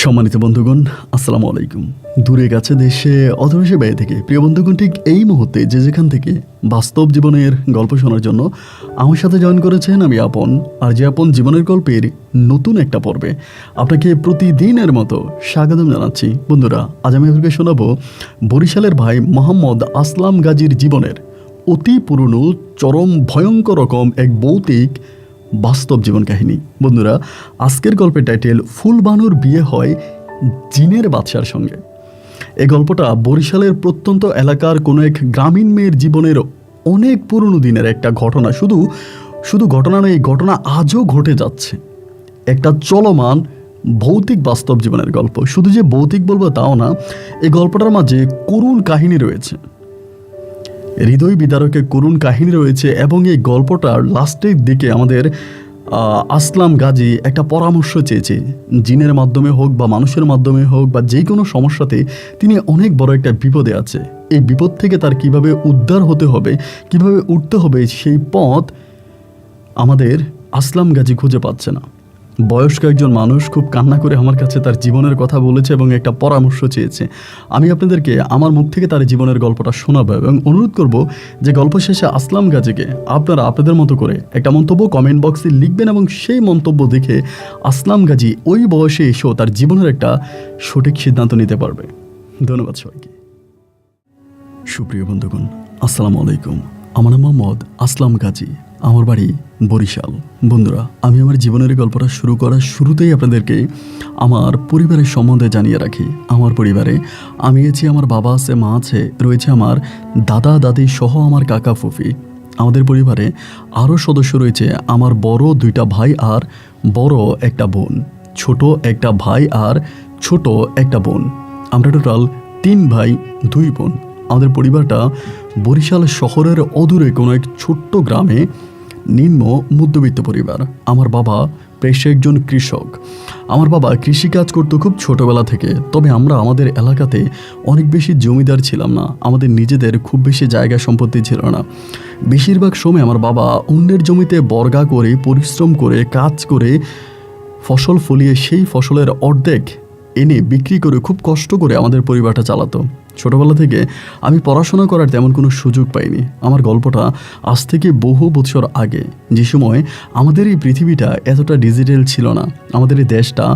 সম্মানিত বন্ধুগণ, আসসালামু আলাইকুম। দূরে কাছে দেশে অথবা সে বাইরে থেকে প্রিয় বন্ধুগণ, ঠিক এই মুহূর্তে যে যেখান থেকে বাস্তব জীবনের গল্প শোনার জন্য আমার সাথে জয়েন করেছেন, আমি আপন। আর যে আপন জীবনের গল্পের নতুন একটা পর্বে আপনাকে প্রতিদিনের মতো স্বাগতম জানাচ্ছি। বন্ধুরা, আজ আমি আপনাকে শোনাবো বরিশালের ভাই মোহাম্মদ আসলাম গাজীর জীবনের অতি পুরনো, চরম ভয়ঙ্কর রকম এক ভৌতিক বাস্তব জীবন কাহিনী। বন্ধুরা, আজকের গল্পের টাইটেল ফুলবানুর বিয়ে হয় জিনের বাদশার সঙ্গে। এই গল্পটা বরিশালের প্রত্যন্ত এলাকার কোনো এক গ্রামীণ মেয়ের জীবনের অনেক পুরনো দিনের একটা ঘটনা। শুধু ঘটনা নয়, এই ঘটনা আজও ঘটে যাচ্ছে। একটা চলমান ভৌতিক বাস্তব জীবনের গল্প। শুধু যে ভৌতিক বলবো তাও না, এই গল্পটার মাঝে করুণ কাহিনী রয়েছে, হৃদয় বিদারকে করুণ কাহিনী রয়েছে। এবং এই গল্পটার লাস্টের দিকে আমাদের আসলাম গাজী একটা পরামর্শ চেয়েছে। জিনের মাধ্যমে হোক বা মানুষের মাধ্যমে হোক বা যে কোনো সমস্যাতে তিনি অনেক বড় একটা বিপদে আছে। এই বিপদ থেকে তার কিভাবে উদ্ধার হতে হবে, কিভাবে উঠতে হবে, সেই পথ আমাদের আসলাম গাজী খুঁজে পাচ্ছে না। বয়স্ক একজন মানুষ খুব কান্না করে আমার কাছে তার জীবনের কথা বলেছে এবং একটা পরামর্শ চেয়েছে। আমি আপনাদেরকে আমার মুখ থেকে তার জীবনের গল্পটা শোনাবো এবং অনুরোধ করব যে গল্প শেষে আসলাম গাজীকে আপনারা আপনাদের মতো করে একটা মন্তব্য কমেন্ট বক্সে লিখবেন এবং সেই মন্তব্য দেখে আসলাম গাজী ওই বয়সে এসেও তার জীবনের একটা সঠিক সিদ্ধান্ত নিতে পারবে। ধন্যবাদ সবাইকে। সুপ্রিয় বন্ধুগণ, আসসালামু আলাইকুম। আমার নাম মোহাম্মদ আসলাম গাজী, আমার বাড়ি বরিশাল। বন্ধুরা, আমি আমার জীবনের গল্পটা শুরু করার শুরুতেই আপনাদেরকে আমার পরিবারের সম্বন্ধে জানিয়ে রাখি। আমার পরিবারে আমি আছি, আমার বাবা আছে, মা আছে, রয়েছে আমার দাদা দাদি সহ আমার কাকা ফুফি। আমাদের পরিবারে আরও সদস্য রয়েছে, আমার বড় দুইটা ভাই আর বড় একটা বোন, ছোট একটা ভাই আর ছোট একটা বোন। আমরা টোটাল 3 ভাই 2 বোন। আমাদের পরিবারটা বরিশাল শহরের অদূরে কোনো এক ছোট্ট গ্রামে, নিম্ন মধ্যবিত্ত পরিবার। আমার বাবা পেশায় একজন কৃষক। আমার বাবা কৃষিকাজ করতো খুব ছোটোবেলা থেকে। তবে আমরা আমাদের এলাকাতে অনেক বেশি জমিদার ছিলাম না, আমাদের নিজেদের খুব বেশি জায়গা সম্পত্তি ছিল না। বেশিরভাগ সময় আমার বাবা অন্যের জমিতে বর্গা করে, পরিশ্রম করে, কাজ করে, ফসল ফলিয়ে সেই ফসলের অর্ধেক এনে বিক্রি করে খুব কষ্ট করে আমাদের পরিবারটা চালাতো। ছোটোবেলা থেকে আমি পড়াশোনা করার তেমন কোনো সুযোগ পাইনি। আমার গল্পটা আজ থেকে বহু বছর আগে, যে সময় আমাদের এই পৃথিবীটা এতটা ডিজিটাল ছিল না, আমাদের এই দেশটা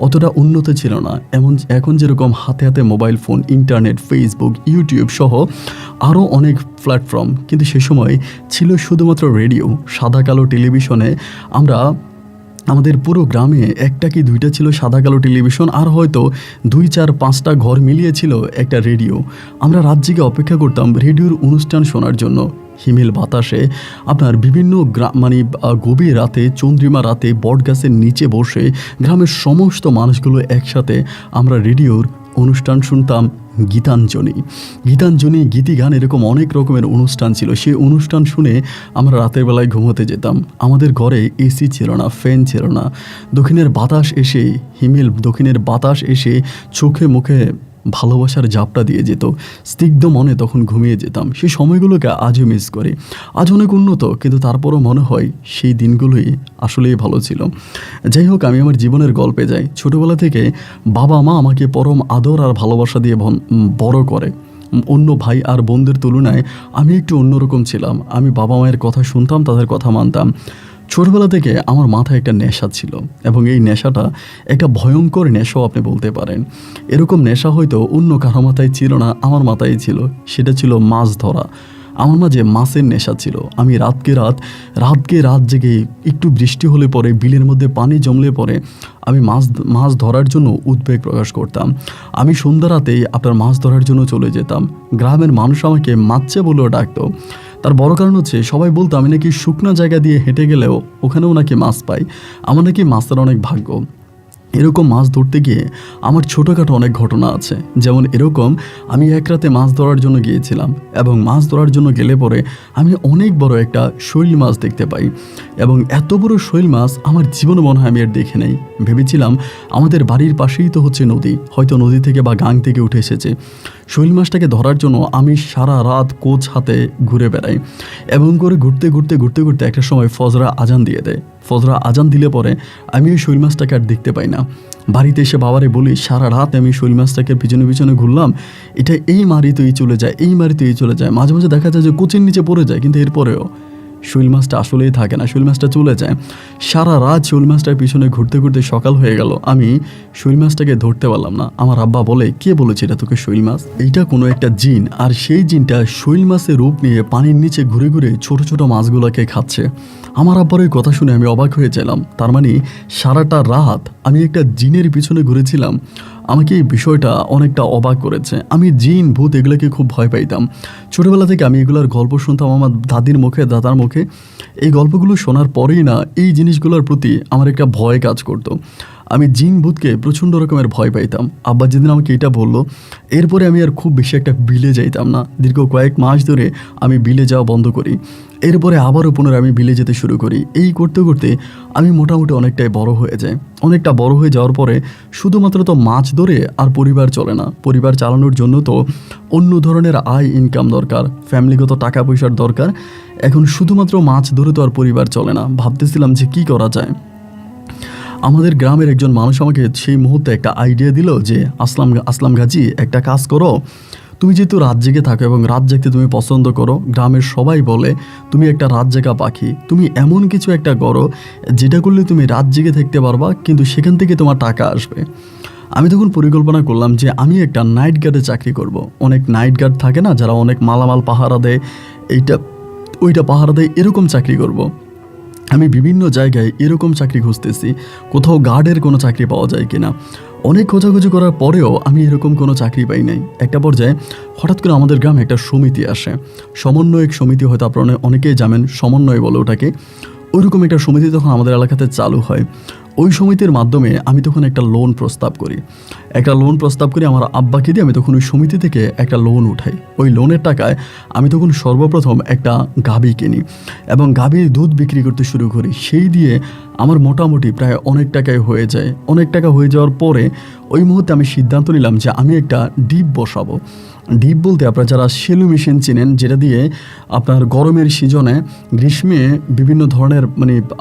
অতটা উন্নত ছিল না। এখন যেরকম হাতে হাতে mobile phone, internet, Facebook, YouTube সহ আরও অনেক প্ল্যাটফর্ম, কিন্তু সে সময় ছিল শুধুমাত্র রেডিও, সাদা কালো টেলিভিশনে। আমাদের পুরো গ্রামে 1টা কি 2টা ছিল সাদা কালো টেলিভিশন, আর হয়তো 2, 4, 5টা ঘর মিলিয়ে ছিল একটা রেডিও। আমরা রাত জেগে অপেক্ষা করতাম রেডিওর অনুষ্ঠান শোনার জন্য। হিমেল বাতাসে, আপনার বিভিন্ন গভীর রাতে, চন্দ্রিমা রাতে বটগাছের নিচে বসে গ্রামের সমস্ত মানুষগুলো একসাথে আমরা রেডিওর অনুষ্ঠান শুনতাম। গীতাঞ্জলি, গীতিগান, এরকম অনেক রকমের অনুষ্ঠান ছিল। সেই অনুষ্ঠান শুনে আমরা রাতের বেলায় ঘুমোতে যেতাম। আমাদের ঘরে এসি ছিল না, ফ্যান ছিল না। দক্ষিণের বাতাস এসে চোখে মুখে ভালোবাসার ঝাপটা দিয়ে যেত। স্নিগ্ধ মনে তখন ঘুমিয়ে যেতাম। সেই সময়গুলোকে আজও মিস করি। আজ অনেক উন্নত, কিন্তু তারপরও মনে হয় সেই দিনগুলোই আসলেই ভালো ছিল। যাই হোক, আমি আমার জীবনের গল্পে যাই। ছোটোবেলা থেকে বাবা মা আমাকে পরম আদর আর ভালোবাসা দিয়ে বড় করে। অন্য ভাই আর বোনদের তুলনায় আমি একটু অন্যরকম ছিলাম। আমি বাবা মায়ের কথা শুনতাম, তাদের কথা মানতাম। ছোটবেলা থেকে আমার মাথায় একটা নেশা ছিল, এবং এই নেশাটা একটা ভয়ঙ্কর নেশাও আপনি বলতে পারেন। এরকম নেশা হয়তো অন্য কারো মাথায় ছিল না, আমার মাথায় ছিল। সেটা ছিল মাছ ধরা। আমার মাঝে মাছের নেশা ছিল। আমি রাতকে রাত জেগে, একটু বৃষ্টি হলে পরে, বিলের মধ্যে পানি জমলে পরে আমি মাছ ধরার জন্য উদ্বেগ প্রকাশ করতাম। আমি সন্ধ্যা রাতেই আপনার মাছ ধরার জন্য চলে যেতাম। গ্রামের মানুষ আমাকে মাচ্ছে বলেও ডাকতো। তার বড় কারণ হচ্ছে, সবাই বলতো আমি নাকি শুকনো জায়গা দিয়ে হেঁটে গেলেও ওখানেও নাকি মাছ পাই। আমার নাকি মাছের অনেক ভাগ্য। এরকম মাছ ধরতে গিয়ে আমার ছোটোখাটো অনেক ঘটনা আছে। যেমন এরকম, আমি এক রাতে মাছ ধরার জন্য গিয়েছিলাম, এবং মাছ ধরার জন্য গেলে পরে আমি অনেক বড় একটা শৈল মাছ দেখতে পাই। এবং এত বড় শৈল মাছ আমার জীবনে মনে হয় আমি আর দেখে নেই। ভেবেছিলাম আমাদের বাড়ির পাশেই তো হচ্ছে নদী, হয়তো নদী থেকে বা গাং থেকে উঠে এসেছে। শৈল মাছটাকে ধরার জন্য আমি সারা রাত কোচ হাতে ঘুরে বেড়াই, এবং করে ঘুরতে একটা সময় ফজরা আজান দিয়ে দেয়। ফজরা আজান দিলে পরে আমি ওই শৈল মাছটাকে আর দেখতে পাই না। বাড়িতে এসে বাবারে বলি সারা রাত আমি শৈল মাছটাকে পিছনে পিছনে ঘুরলাম, এটা এই মারিতেই চলে যায়, এই মারিতেই চলে যায়, মাঝে মাঝে দেখা যায় যে কোচের নিচে পড়ে যায়, কিন্তু এরপরেও শৈল মাছটা আসলেই থাকে না, শৈল মাছটা চলে যায়। সারা রাত শৈল মাছটার পিছনে ঘুরতে ঘুরতে সকাল হয়ে গেল, আমি শৈল মাছটাকে ধরতে পারলাম না। আমার আব্বা বলে, কে বলেছে এটা তোকে শৈল মাছ? এইটা কোনো একটা জিন, আর সেই জিনটা শৈল মাছের রূপ নিয়ে পানির নিচে ঘুরে ঘুরে ছোট ছোট মাছগুলোকে খাচ্ছে। আমার আব্বার ওই কথা শুনে আমি অবাক হয়ে গেলাম। তার মানে সারাটা রাত আমি একটা জিনের পিছনে ঘুরেছিলাম। আমাকে এই বিষয়টা অনেকটা অবাক করেছে। আমি জিন ভূত এগুলোকে খুব ভয় পাইতাম। ছোটোবেলা থেকে আমি এগুলোর গল্প শুনতাম আমার দাদির মুখে, দাদার মুখে। এই গল্পগুলো শোনার পরেই না এই জিনিসগুলোর প্রতি আমার একটা ভয় কাজ করতো। আমি জিন ভূতকে প্রচণ্ড রকমের ভয় পাইতাম। আব্বা যেদিন আমাকে এটা বললো, এরপরে আমি আর খুব বেশি একটা বিলে যাইতাম না। দীর্ঘ কয়েক মাস ধরে আমি বিলে যাওয়া বন্ধ করি। এরপরে আবারও পুনরায় আমি বিলে যেতে শুরু করি। এই করতে করতে আমি মোটামুটি অনেকটাই বড় হয়ে যাই। অনেকটা বড় হয়ে যাওয়ার পরে শুধুমাত্র তো মাছ ধরে আর পরিবার চলে না, পরিবার চালানোর জন্য তো অন্য ধরনের আয় ইনকাম দরকার, ফ্যামিলিগত টাকা পয়সার দরকার। এখন শুধুমাত্র মাছ ধরে তো আর পরিবার চলে না। ভাবতেছিলাম যে কী করা যায়। আমাদের গ্রামের একজন মানুষ আমাকে সেই মুহূর্তে একটা আইডিয়া দিল যে আসলাম গাজী, একটা কাজ করো, তুমি যেহেতু রাত জেগে থাকো এবং রাত জাগতে তুমি পছন্দ করো, গ্রামের সবাই বলে তুমি একটা রাত জাগা পাখি, তুমি এমন কিছু একটা করো যেটা করলে তুমি রাত জেগে থাকতে পারবা, কিন্তু সেখান থেকে তোমার টাকা আসবে। আমি তখন পরিকল্পনা করলাম যে আমি একটা নাইট গার্ডে চাকরি করব। অনেক নাইট গার্ড থাকে না, যারা অনেক মালামাল পাহারা দেয়, এইটা ওইটা পাহারা দেয়, এরকম চাকরি করব। আমি বিভিন্ন জায়গায় এরকম চাকরি খুঁজতেছি, কোথাও গার্ডের কোনো চাকরি পাওয়া যায় কিনা। অনেক খোঁজাখুঁজি করার পরেও আমি এরকম কোনো চাকরি পাই নাই। একটা পর্যায়ে হঠাৎ করে আমাদের গ্রামে একটা সমিতি আসে, সমন্বয়ক সমিতি, হয়তো আপনারা অনেকেই জানেন, সমন্বয় বলে ওটাকে। ওইরকম একটা সমিতি তখন আমাদের এলাকাতে চালু হয়। ওই সমিতির মাধ্যমে আমি তখন একটা লোন প্রস্তাব করি। আমার আব্বাকে দিয়ে আমি তখন ওই সমিতি থেকে একটা লোন উঠাই। ওই লোনের টাকায় আমি তখন সর্বপ্রথম একটা গাভী কিনি এবং গাভীর দুধ বিক্রি করতে শুরু করি। সেই দিয়ে আমার মোটামুটি প্রায় অনেক টাকাই হয়ে যায়। অনেক টাকা হয়ে যাওয়ার পরে ওই মুহূর্তে আমি সিদ্ধান্ত নিলাম যে আমি একটা ডিপ বসাবো। ডিপ বলতে আপনারা যারা সেলু মেশিন চিনেন, যেটা দিয়ে আপনার গরমের সিজনে, গ্রীষ্মে বিভিন্ন ধরনের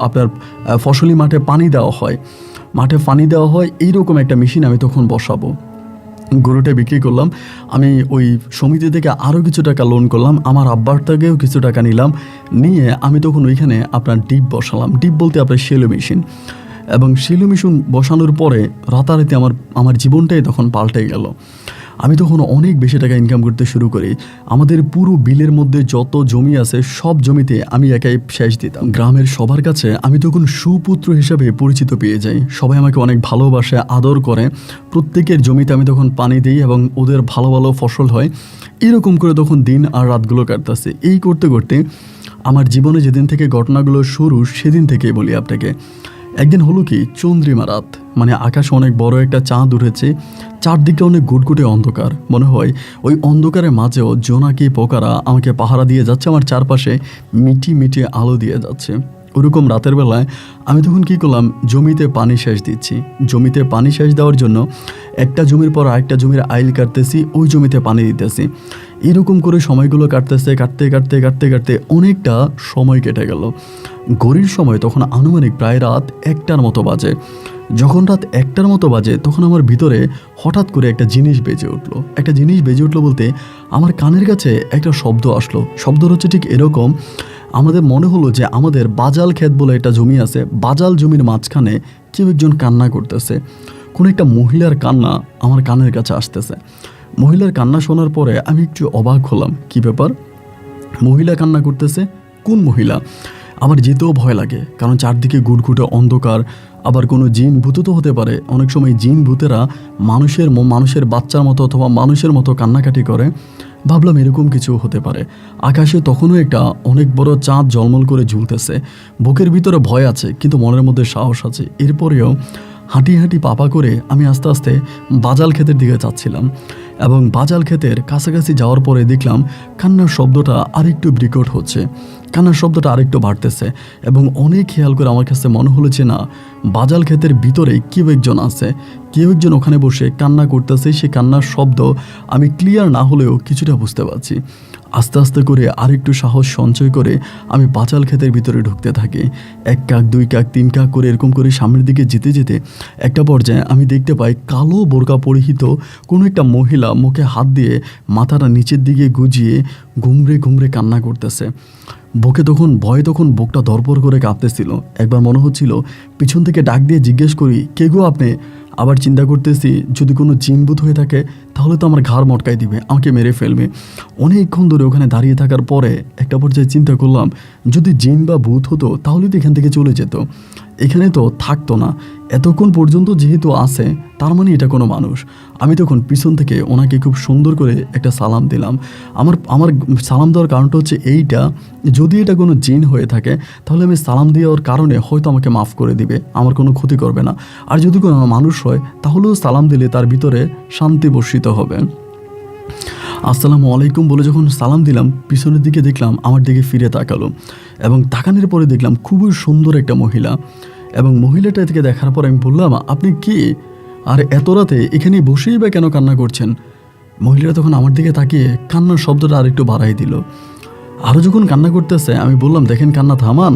আপনার ফসলি মাঠে পানি দেওয়া হয়, এইরকম একটা মেশিন আমি তখন বসাবো। গরুটা বিক্রি করলাম, আমি ওই সমিতি থেকে আরও কিছু টাকা লোন করলাম, আমার আব্বার থেকেও কিছু টাকা নিলাম, নিয়ে আমি তখন ওইখানে আপনার ডিপ বসালাম। ডিপ বলতে আপনার সেলু মেশিন, এবং সেলু মেশিন বসানোর পরে রাতারাতি আমার জীবনটাই তখন পাল্টে গেল। আমি তখন অনেক বেশি টাকা ইনকাম করতে শুরু করি। আমাদের পুরো বিলের মধ্যে যত জমি আছে সব জমিতে আমি একাই সেচ দিতাম। গ্রামের সবার কাছে আমি তখন সুপুত্র হিসাবে পরিচিত পেয়ে যাই। সবাই আমাকে অনেক ভালোবাসে, আদর করে। প্রত্যেকের জমিতে আমি তখন পানি দিই এবং ওদের ভালো ভালো ফসল হয়। এরকম করে তখন দিন আর রাতগুলো কাটতেছে। এই করতে করতে আমার জীবনে যেদিন থেকে ঘটনাগুলো শুরু, সেদিন থেকেই বলি আপনাকে। একদিন হলো কি, চন্দ্রিমা রাত, আকাশে অনেক বড় একটা চাঁদ উঠেছে, চারদিকে অনেক গুটগুটে অন্ধকার। মনে হয় ওই অন্ধকারের মাঝেও জোনাকি পোকারা আমাকে পাহারা দিয়ে যাচ্ছে, আমার চারপাশে মিটি মিটি আলো দিয়ে যাচ্ছে। ওরকম রাতের বেলায় আমি তখন কী করলাম, জমিতে পানি সেচ দিচ্ছি। জমিতে পানি সেচ দেওয়ার জন্য একটা জমির পর আরেকটা জমির আইল কাটতেছি, ওই জমিতে পানি দিতেছি। এরকম করে সময়গুলো কাটতে অনেকটা সময় কেটে গেল। ঘড়ির সময় তখন আনুমানিক প্রায় রাত 1টার মতো বাজে। যখন রাত 1টার মতো বাজে তখন আমার ভিতরে হঠাৎ করে একটা জিনিস বেজে উঠলো বলতে আমার কানের কাছে একটা শব্দ আসলো। শব্দটা হচ্ছে ঠিক এরকম, আমাদের মনে হলো যে আমাদের বাজাল ক্ষেত বলে একটা জমি আছে, বাজাল জমির মাঝখানে কেউ একজন কান্না করতেছে। কোনো একটা মহিলার কান্না আমার কানের কাছে আসতেছে। মহিলার কান্না শোনার পরে আমি একটু অবাক হলাম, কি ব্যাপার, মহিলা কান্না করতেছে, কোন মহিলা? আমার যেতেও ভয় লাগে, কারণ চারদিকে গুটগুটে অন্ধকার। আবার কোনো জিন ভূত তো হতে পারে। অনেক সময় জিন ভূতেরা মানুষের বাচ্চার মতো অথবা মানুষের মতো কান্নাকাটি করে। ভাবলাম এরকম কিছু হতে পারে। আকাশে তখনও একটা অনেক বড় চাঁদ ঝলমল করে ঝুলতেছে। বুকের ভিতরে ভয় আছে, কিন্তু মনের মধ্যে সাহস আছে। এরপরেও হাঁটি হাঁটি পাপা করে আমি আস্তে আস্তে বাজাল ক্ষেতের দিকে যাচ্ছিলাম, এবং বাজাল ক্ষেতের কাছাকাছি যাওয়ার পরে দেখলাম কান্নার শব্দটা আরেকটু বিকট হচ্ছে, কান্নার শব্দটা আরেকটু বাড়তেছে, এবং অনেক খেয়াল করে আমার কাছে মনে হলো যে না, বাজাল ক্ষেতের ভিতরে কেউ একজন ওখানে বসে কান্না করতেছে। সে কান্নার শব্দ আমি ক্লিয়ার না হলেও কিছুটা বুঝতে পারছি। আস্তে আস্তে করে আরেকটু সাহস সঞ্চয় করে আমি পাঁচাল ক্ষেতের ভিতরে ঢুকতে থাকি। 1 কাক 2 কাক 3 কাক করে এরকম করে সামনের দিকে যেতে যেতে একটা পর্যায়ে আমি দেখতে পাই কালো বোরকা পরিহিত কোনো একটা মহিলা মুখে হাত দিয়ে মাথাটা নিচের দিকে গুজিয়ে ঘুমড়ে ঘুমড়ে কান্না করতেছে। ভয়ে তখন বুকটা ধরপড় করে কাঁপতেছিল। একবার মনে হচ্ছিল পিছন থেকে ডাক দিয়ে জিজ্ঞেস করি, কে গো আপনি? আবার চিন্তা করতেছি যদি কোনো জিনভূত হয়ে থাকে তাহলে তো আমার ঘাড় মটকাই দিবে, আমাকে মেরে ফেলবে। অনেকক্ষণ ধরে ওখানে দাঁড়িয়ে থাকার পরে একটা পর্যায়ে চিন্তা করলাম যদি জিন বা ভূত হতো তাহলে তো এখান থেকে চলে যেত, এখানে তো থাকতো না। এতক্ষণ পর্যন্ত যেহেতু আছে তার মানে এটা কোনো মানুষ। আমি তখন পিছন থেকে ওনাকে খুব সুন্দর করে একটা সালাম দিলাম। আমার সালাম দেওয়ার কারণটা হচ্ছে এইটা, যদি এটা কোনো জিন হয়ে থাকে তাহলে আমি সালাম দেওয়ার কারণে হয়তো আমাকে মাফ করে দিবে, আমার কোনো ক্ষতি করবে না। আর যদি কোনো মানুষ হয় তাহলেও সালাম দিলে তার ভিতরে শান্তি বর্ষিত হবে। আসসালামু আলাইকুম বলে যখন সালাম দিলাম পিছনের দিকে দেখলাম আমার দিকে ফিরে তাকালো এবং তাকানোর পরে দেখলাম খুবই সুন্দর একটা মহিলা। এবং মহিলাটা থেকে দেখার পর আমি বললাম, আপনি কি আর এত রাতে এখানে বসেই বা কেন কান্না করছেন? মহিলাটা তখন আমার দিকে তাকিয়ে কান্নার শব্দটা আরেকটু বাড়াই দিল। আরও যখন কান্না করতেছে আমি বললাম, দেখেন কান্না থামান,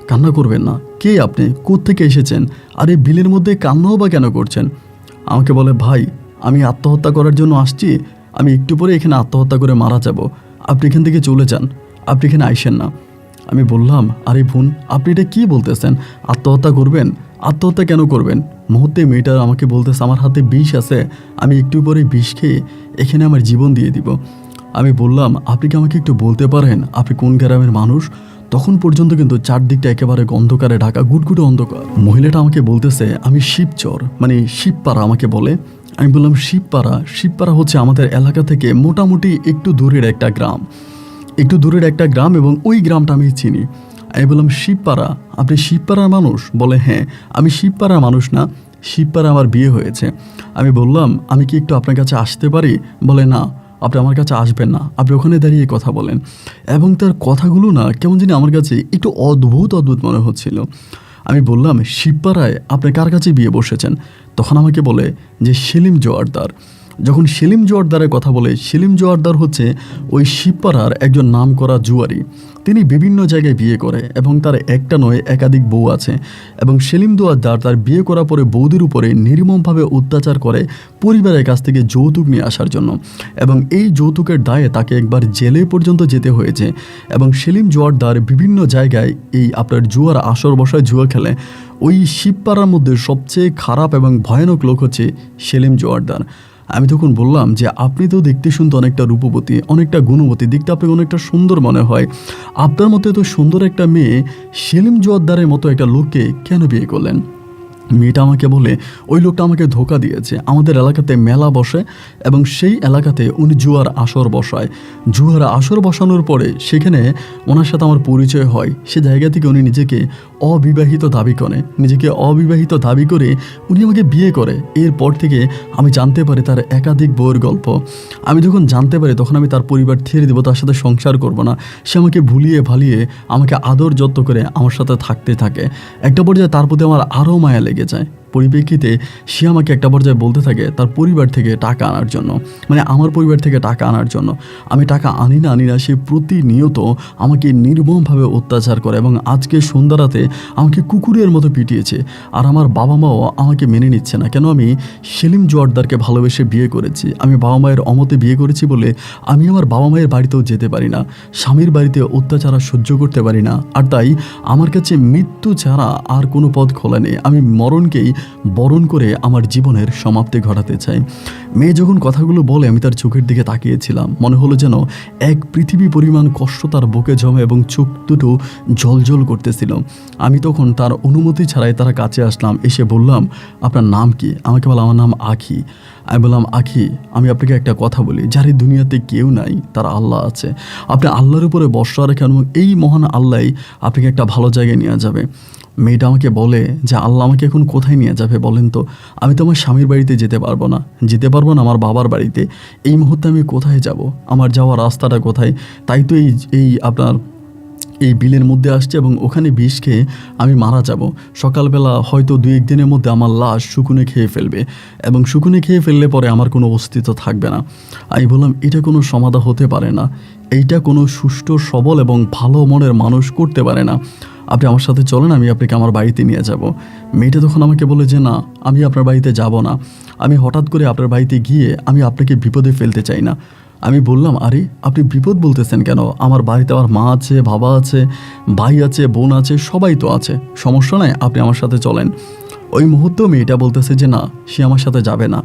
কান্না করবেন না। কে আপনি? কোত্থেকে এসেছেন? আর এই বিলের মধ্যে কান্নাও বা কেন করছেন? আমাকে বলে, ভাই আমি আত্মহত্যা করার জন্য আসছি, আমি একটু পরে এখানে আত্মহত্যা করে মারা যাব, আপনি এখান থেকে চলে যান, আপনি এখানে আইসেন না। আমি বললাম, আরে বোন আপনি এটা কী বলতেছেন? আত্মহত্যা করবেন? আত্মহত্যা কেন করবেন? মুহূর্তে মেয়েটা আমাকে বলতেছে আমার হাতে বিষ আছে, আমি একটু পরে বিষ খেয়ে এখানে আমার জীবন দিয়ে দিব। আমি বললাম, আপনি কি আমাকে একটু বলতে পারেন আপনি কোন গ্রামের মানুষ? তখন পর্যন্ত কিন্তু চারদিকটা একেবারে অন্ধকারে ঢাকা, গুটগুটে অন্ধকার। মহিলাটা আমাকে বলতেছে আমি শিবচর মানে শিবপাড়া আমাকে বলে। আমি বললাম, শিবপাড়া হচ্ছে আমাদের এলাকা থেকে মোটামুটি একটু দূরের একটা গ্রাম এবং ওই গ্রামটা আমি চিনি। আমি বললাম, শিবপাড়া? আপনি শিবপাড়ার মানুষ? বলে, হ্যাঁ আমি শিবপাড়ার মানুষ না, শিবপাড়া আমার বিয়ে হয়েছে। আমি বললাম, আমি কি একটু আপনার কাছে আসতে পারি? বলে, না আপনি আমার কাছে আসবেন না, আপনি ওখানে দাঁড়িয়ে কথা বলেন। এবং তার কথাগুলো না কেমন জানি আমার কাছে একটু অদ্ভুত মনে হচ্ছিল। আমি বললাম, শিবপাড়ায় আপনি কার কাছে বিয়ে বসেছেন? তখন আমাকে বলে যে সেলিম জোয়ারদার। যখন সেলিম জোয়ারদারের কথা বলে, সেলিম জোয়ারদার হচ্ছে ওই শিবপাড়ার একজন নামকরা জুয়ারি। তিনি বিভিন্ন জায়গায় বিয়ে করে এবং তার একটা নয় একাধিক বউ আছে। এবং সেলিম জোয়ারদার তার বিয়ে করার পরে বৌদির উপরে নির্মমভাবে অত্যাচার করে পরিবারের কাছ থেকে যৌতুক নিয়ে আসার জন্য। এবং এই যৌতুকের দায়ে তাকে একবার জেলে পর্যন্ত যেতে হয়েছে। এবং সেলিম জোয়ারদার বিভিন্ন জায়গায় এই আপনার জুয়ার আসর বসায় জুয়া খেলে। ওই শিবপাড়ার মধ্যে সবচেয়ে খারাপ এবং ভয়ানক লোক হচ্ছে সেলিম জোয়ারদার। আমি তখন বললাম যে আপনি তো দেখতে শুনতে অনেকটা রূপবতী, অনেকটা গুণবতী, দেখতে আপনাকে অনেকটা সুন্দর মনে হয়, আপনার মতো এত সুন্দর একটা মেয়ে সেলিম জোয়ারদারের মতো একটা লোককে কেন বিয়ে করলেন? মেয়েটা আমাকে বলে, ওই লোকটা আমাকে ধোকা দিয়েছে, আমাদের এলাকাতে মেলা বসে এবং সেই এলাকাতে উনি জুয়ার আসর বসায়। জুয়ার আসর বসানোর পরে সেখানে ওনার সাথে আমার পরিচয় হয়। সে জায়গা থেকে উনি নিজেকে অবিবাহিত দাবি করে উনি আমাকে বিয়ে করে। এরপর থেকে আমি জানতে পারি তার একাধিক বউয়ের গল্প। আমি যখন জানতে পারি তখন আমি তার পরিবার ছেড়ে দেবো, তার সাথে সংসার করব না। সে আমাকে ভুলিয়ে ভালিয়ে আমাকে আদর যত্ন করে আমার সাথে থাকতে থাকে। একটা পর্যায়ে তার প্রতি আমার আরও মায়া লেগে যায়। পরিপ্রেক্ষিতে সে আমাকে একটা পর্যায়ে বলতে থাকে তার পরিবার থেকে টাকা আনার জন্য, মানে আমার পরিবার থেকে টাকা আনার জন্য। আমি টাকা আনি না সে প্রতিনিয়ত আমাকে নির্মমভাবে অত্যাচার করে এবং আজকে সন্ধ্যা রাতে আমাকে কুকুরের মতো পিটিয়েছে। আর আমার বাবা মাও আমাকে মেনে নিচ্ছে না। কেন? আমি সেলিম জোয়ারদারকে ভালোবেসে বিয়ে করেছি, আমি বাবা মায়ের অমতে বিয়ে করেছি বলে আমি আমার বাবা মায়ের বাড়িতেও যেতে পারি না, স্বামীর বাড়িতে অত্যাচার সহ্য করতে পারি না। আর তাই আমার কাছে মৃত্যু ছাড়া আর কোনো পথ খোলা নেই। আমি মরণকেই বরণ করে আমার জীবনের সমাপ্তি ঘটাতে চাই। মেয়ে যখন কথাগুলো বলে আমি তার চোখের দিকে তাকিয়েছিলাম, মনে হলো যেন এক পৃথিবী পরিমাণ কষ্ট তার বুকে জমে এবং চোখ দুটো জ্বলজ্বল করতেছিল। আমি তখন তার অনুমতি ছাড়াই তার কাছে আসলাম, এসে বললাম, আপনার নাম কি? আমাকে বলে, আমার নাম আখি। আমি বললাম, আখি আমি আপনাকে একটা কথা বলি, যার এই দুনিয়াতে কেউ নাই তার আল্লাহ আছে। আপনি আল্লাহর উপরে ভরসা রাখেন এবং এই মহান আল্লাহই আপনাকে একটা ভালো জায়গায় নিয়ে যাবে। মেয়েটা আমাকে বলে যে আল্লাহ আমাকে এখন কোথায় নিয়ে যাবে বলেন তো? আমি তো আমার স্বামীর বাড়িতে যেতে পারবো না আমার বাবার বাড়িতে। এই মুহূর্তে আমি কোথায় যাব? আমার যাওয়ার রাস্তাটা কোথায়? তাই তো এই আপনার এই বিলের মধ্যে আসছে এবং ওখানে বিষ খেয়ে আমি মারা যাব। সকালবেলা হয়তো 2-1 দিনের মধ্যে আমার লাশ শুকুনে খেয়ে ফেলবে এবং শুকুনে খেয়ে ফেললে পরে আমার কোনো অস্তিত্ব থাকবে না। আমি বললাম এটা কোনো সমাধা হতে পারে না, এইটা কোনো সুষ্ঠু সবল এবং ভালো মনের মানুষ করতে পারে না। আপনি আমার সাথে চলেন, আমি আপনাকে আমার বাড়িতে নিয়ে যাব। মেয়েটা তখন আমাকে বলে যে না, আমি আপনার বাড়িতে যাব না। আমি হঠাৎ করে আপনার বাড়িতে গিয়ে আমি আপনাকে বিপদে ফেলতে চাই না। আমি বললাম আরে আপনি বিপদ বলতেছেন কেন? আমার বাড়িতে আমার মা আছে, বাবা আছে, ভাই আছে, বোন আছে, সবাই তো আছে, সমস্যা নাই, আপনি আমার সাথে চলেন। ওই মুহূর্তেও মেয়েটা বলতেছে যে না, সে আমার সাথে যাবে না,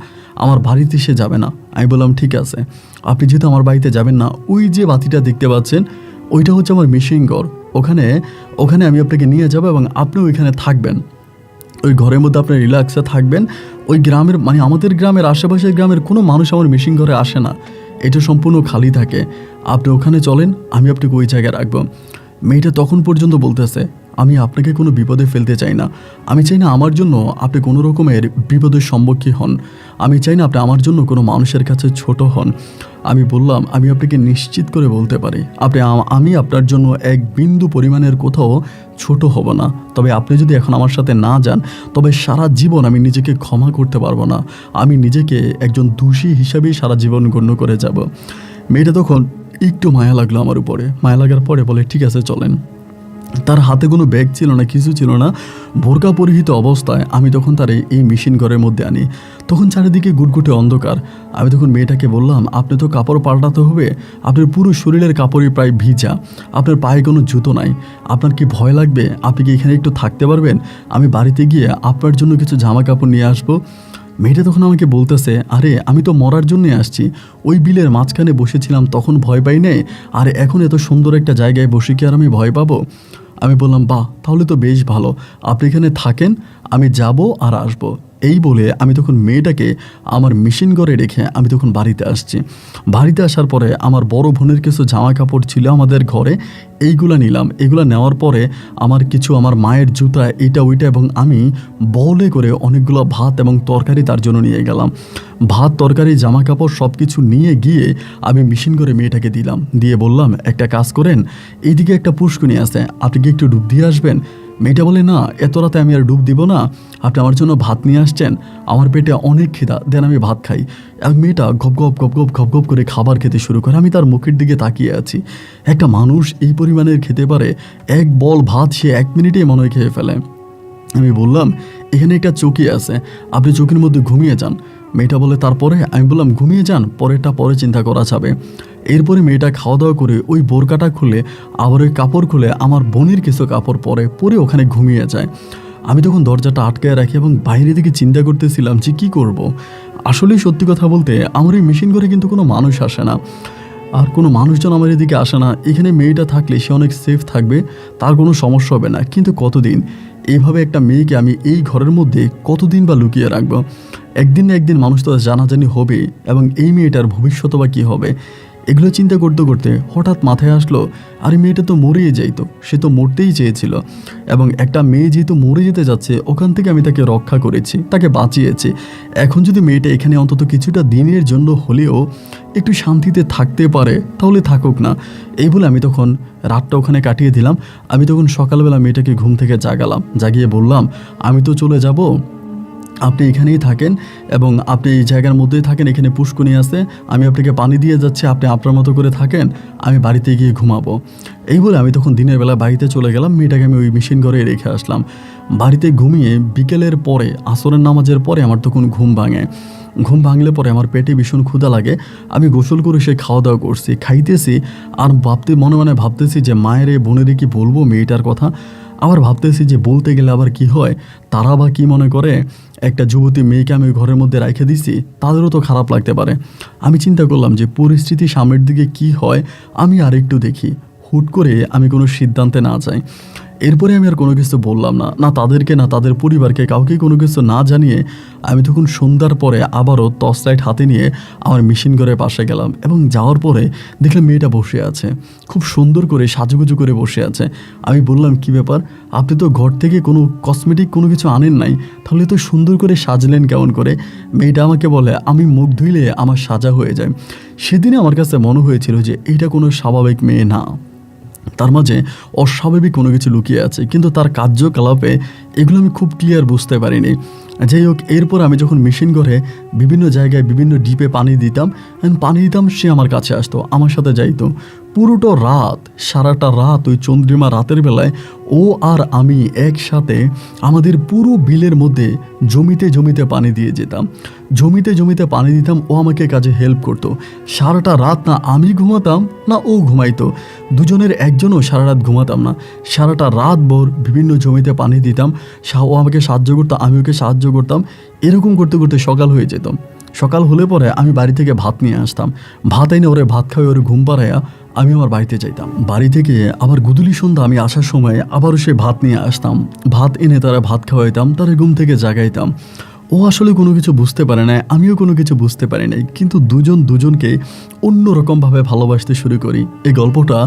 আমার বাড়িতে সে যাবে না। আমি বললাম ঠিক আছে, আপনি যেহেতু আমার বাড়িতে যাবেন না, ওই যে বাতিটা দেখতে পাচ্ছেন ওইটা হচ্ছে আমার মিশিং ঘর, ওখানে ওখানে আমি আপনাকে নিয়ে যাব এবং আপনি ওইখানে থাকবেন। ওই ঘরের মধ্যে আপনি রিল্যাক্সে থাকবেন। ওই গ্রামের মানে আমাদের গ্রামের আশেপাশের গ্রামের কোনো মানুষ আমার মিশিং ঘরে আসে না, এটা সম্পূর্ণ খালি থাকে। আপনি ওখানে চলেন, আমি আপনাকে ওই জায়গায় রাখবো। মেয়েটা তখন পর্যন্ত বলতেছে আমি আপনাকে কোনো বিপদে ফেলতে চাই না, আমি চাই না আমার জন্য আপনি কোনো রকমের বিপদের সম্মুখীন হন, আমি চাই না আপনি আমার জন্য কোনো মানুষের কাছে ছোট হন। আমি বললাম আমি আপনাকে নিশ্চিত করে বলতে পারি আমি আপনার জন্য এক বিন্দু পরিমাণের কোথাও ছোট হব না, তবে আপনি যদি এখন আমার সাথে না যান তবে সারা জীবন আমি নিজেকে ক্ষমা করতে পারবো না, আমি নিজেকে একজন দোষী হিসাবেই সারা জীবন গণ্য করে যাব। মেয়েটা তখন একটু মায়া লাগলো আমার উপরে, মায়া লাগার পরে বলে ঠিক আছে চলেন। তার হাতে কোনো ব্যাগ ছিল না, কিছু ছিল না, বোরকা পরিহিত অবস্থায় আমি তখন তার এই মেশিন ঘরের মধ্যে আনি। তখন চারিদিকে গুটগুটে অন্ধকার। আমি তখন মেয়েটাকে বললাম আপনি তো কাপড় পাল্টাতে হবে, আপনার পুরো শরীরের কাপড়ই প্রায় ভিজা, আপনার পায়ে কোনো জুতো নাই, আপনার কি ভয় লাগবে? আপনি কি এখানে একটু থাকতে পারবেন? আমি বাড়িতে গিয়ে আপনার জন্য কিছু জামা কাপড় নিয়ে আসবো। মেয়েটা তখন আমাকে বলতেছে আরে আমি তো মরার জন্যে আসছি, ওই বিলের মাঝখানে বসেছিলাম তখন ভয় পাই নাই, আর এখন এত সুন্দর একটা জায়গায় বসে কি আর আমি ভয় পাবো? আমি বললাম বাহ, তাহলে তো বেশ ভালো, আপনি এখানে থাকেন, আমি যাব আর আসবো। এই বলে আমি তখন মেয়েটাকে আমার মেশিন ঘরে রেখে আমি তখন বাড়িতে আসছি। বাড়িতে আসার পরে আমার বড় বোনের কিছু জামা কাপড় ছিল আমাদের ঘরে, এইগুলা নিলাম। এগুলা নেওয়ার পরে আমার কিছু আমার মায়ের জুতা এইটা ওইটা এবং আমি বলে করে অনেকগুলো ভাত এবং তরকারি তার জন্য নিয়ে গেলাম। ভাত তরকারি জামা কাপড় সব কিছু নিয়ে গিয়ে আমি মেশিন করে মেয়েটাকে দিলাম, দিয়ে বললাম একটা কাজ করেন, এইদিকে একটা পুষ্কুনি আছে, আপনি কি একটু ডুব দিয়ে আসবেন? মেয়েটা বলে না, এত রাতে আমি আর ডুব দিব না, আপনি আমার জন্য ভাত নিয়ে আসছেন, আমার পেটে অনেক খিদা, দেন আমি ভাত খাই। আর মেয়েটা গপ গপ গপ গপ গপ গপ করে খাবার খেতে শুরু করে। আমি তার মুখের দিকে তাকিয়ে আছি। একটা মানুষ এই পরিমাণের খেতে পারে, এক বল ভাত সে 1 মিনিটেই মনে হয় খেয়ে ফেলে। আমি বললাম এখানে একটা চৌকি আছে, আপনি চৌকির মধ্যে ঘুমিয়ে যান। মেয়েটা বলে তারপরে? আমি বললাম ঘুমিয়ে যান, পরেরটা পরে চিন্তা করা যাবে। এরপরে মেয়েটা খাওয়া দাওয়া করে ওই বোরকাটা খুলে আবার ওই কাপড় খুলে আমার বোনের কিছু কাপড় পরে ওখানে ঘুমিয়ে যায়। আমি তখন দরজাটা আটকায় রাখি এবং বাইরে থেকে চিন্তা করতেছিলাম যে কী করব। আসলেই সত্যি কথা বলতে আমার এই মেশিন ঘরে কিন্তু কোনো মানুষ আসে না, আর কোনো মানুষজন আমার এদিকে আসে না। এখানে মেয়েটা থাকলে সে অনেক সেফ থাকবে, তার কোনো সমস্যা হবে না। কিন্তু কতদিন এইভাবে একটা মেয়েকে আমি এই ঘরের মধ্যে কতদিন বা লুকিয়ে রাখবো? একদিন না একদিন মানুষ তো জানাজানি হবে, এবং এই মেয়েটার ভবিষ্যৎ বা কী হবে? এগুলো চিন্তা করতে করতে হঠাৎ মাথায় আসলো আরে মেয়েটা তো মরেই যাইতো, সে তো মরতেই চেয়েছিল, এবং একটা মেয়ে যেহেতু মরে যেতে যাচ্ছে ওখান থেকে আমি তাকে রক্ষা করেছি, তাকে বাঁচিয়েছি। এখন যদি মেয়েটা এখানে অন্তত কিছুটা দিনের জন্য হলেও একটু শান্তিতে থাকতে পারে তাহলে থাকুক না। এই বলে আমি তখন রাতটা ওখানে কাটিয়ে দিলাম। আমি তখন সকালবেলা মেয়েটাকে ঘুম থেকে জাগিয়ে বললাম আমি তো চলে যাব, আপনি এখানেই থাকেন এবং আপনি এই জায়গার মধ্যেই থাকেন, এখানে পুষ্কুনি আছে, আমি আপনাকে পানি দিয়ে যাচ্ছি, আপনি আপনার মতো করে থাকেন, আমি বাড়িতে গিয়ে ঘুমাবো। এই বলে আমি তখন দিনের বেলা বাড়িতে চলে গেলাম, মেয়েটাকে আমি ওই মেশিন ঘরে রেখে আসলাম। বাড়িতে ঘুমিয়ে বিকেলের পরে আসরের নামাজের পরে আমার তখন ঘুম ভাঙলে পরে আমার পেটে ভীষণ ক্ষুধা লাগে। আমি গোসল করে সে খাওয়া দাওয়া করছি, খাইতেছি, আর মনে মনে ভাবতেছি যে মায়ের বোনেরে কি বলবো মেয়েটার কথা। আবার ভাবতেছি যে বলতে গেলে আবার কি হয়, তারা বা কী মনে করে, একটা যুবতী মেয়েকে আমি ঘরের মধ্যে রেখে দিছি, তাদেরও তো খারাপ লাগতে পারে। আমি চিন্তা করলাম যে পরিস্থিতি সামনের দিকে কি হয় আমি আরেকটু দেখি, হুট করে আমি কোনো সিদ্ধান্তে না যাই। এরপরে আমি আর কোনো কিছু বললাম না তাদেরকে, না তাদের পরিবারকে, কাউকে কোনো কিছু না জানিয়ে আমি তখন সন্ধ্যার পরে আবারও টর্চ লাইট হাতে নিয়ে আমার মেশিন ঘরের পাশে গেলাম, এবং যাওয়ার পরে দেখলাম মেয়েটা বসে আছে, খুব সুন্দর করে সাজুগুজু করে বসে আছে। আমি বললাম কি ব্যাপার, আপনি তো ঘর থেকে কোনো কসমেটিক কোনো কিছু আনেন নাই, তাহলে তো সুন্দর করে সাজলেন কেমন করে? মেয়েটা আমাকে বলে আমি মুখ ধুইলে আমার সাজা হয়ে যায়। সেদিনে আমার কাছে মনে হয়েছিল যে এটা কোনো স্বাভাবিক মেয়ে না। তার মাঝে অস্বাভাবিক কোনো কিছু লুকিয়ে আছে, কিন্তু তার কার্যকলাপে এগুলো আমি খুব ক্লিয়ার বুঝতে পারিনি। যাই হোক, এরপর আমি যখন মেশিন ঘরে বিভিন্ন জায়গায় বিভিন্ন ডিপে পানি দিতাম, সে আমার কাছে আসতো, আমার সাথে যাইতো। পুরোটা রাত, সারাটা রাত ওই চন্দ্রিমা রাতের বেলায় ও আর আমি একসাথে আমাদের পুরো বিলের মধ্যে জমিতে জমিতে পানি দিয়ে যেতাম, জমিতে জমিতে পানি দিতাম। ও আমাকে কাজে হেল্প করতো। সারাটা রাত না আমি ঘুমাতাম না ও ঘুমাইতো, দুজনের একজনও সারা রাত ঘুমাতাম না। সারাটা রাত ভোর বিভিন্ন জমিতে পানি দিতাম, ও আমাকে সাহায্য করতো, আমি ওকে সাহায্য করতাম। এরকম করতে করতে সকাল হয়ে যেত। সকাল হলে পরে আমি বাড়ি থেকে ভাত নিয়ে আসতাম, ভাত এনে ওরে ভাত খাওয়াই ওরে ঘুম পাড়াইয়া আমি আমার বাড়িতে যাইতাম। বাড়ি থেকে আবার গুদুলি সন্ধ্যা আমি আসার সময় আবারও সে ভাত নিয়ে আসতাম, ভাত এনে তারা ভাত খাওয়াইতাম, তারা ঘুম থেকে জাগাইতাম। ও আসলে কোনো কিছু বুঝতে পারে নাই, আমিও কোনো কিছু বুঝতে পারি নাই, কিন্তু দুজন দুজনকে অন্যরকমভাবে ভালোবাসতে শুরু করি। এই গল্পটা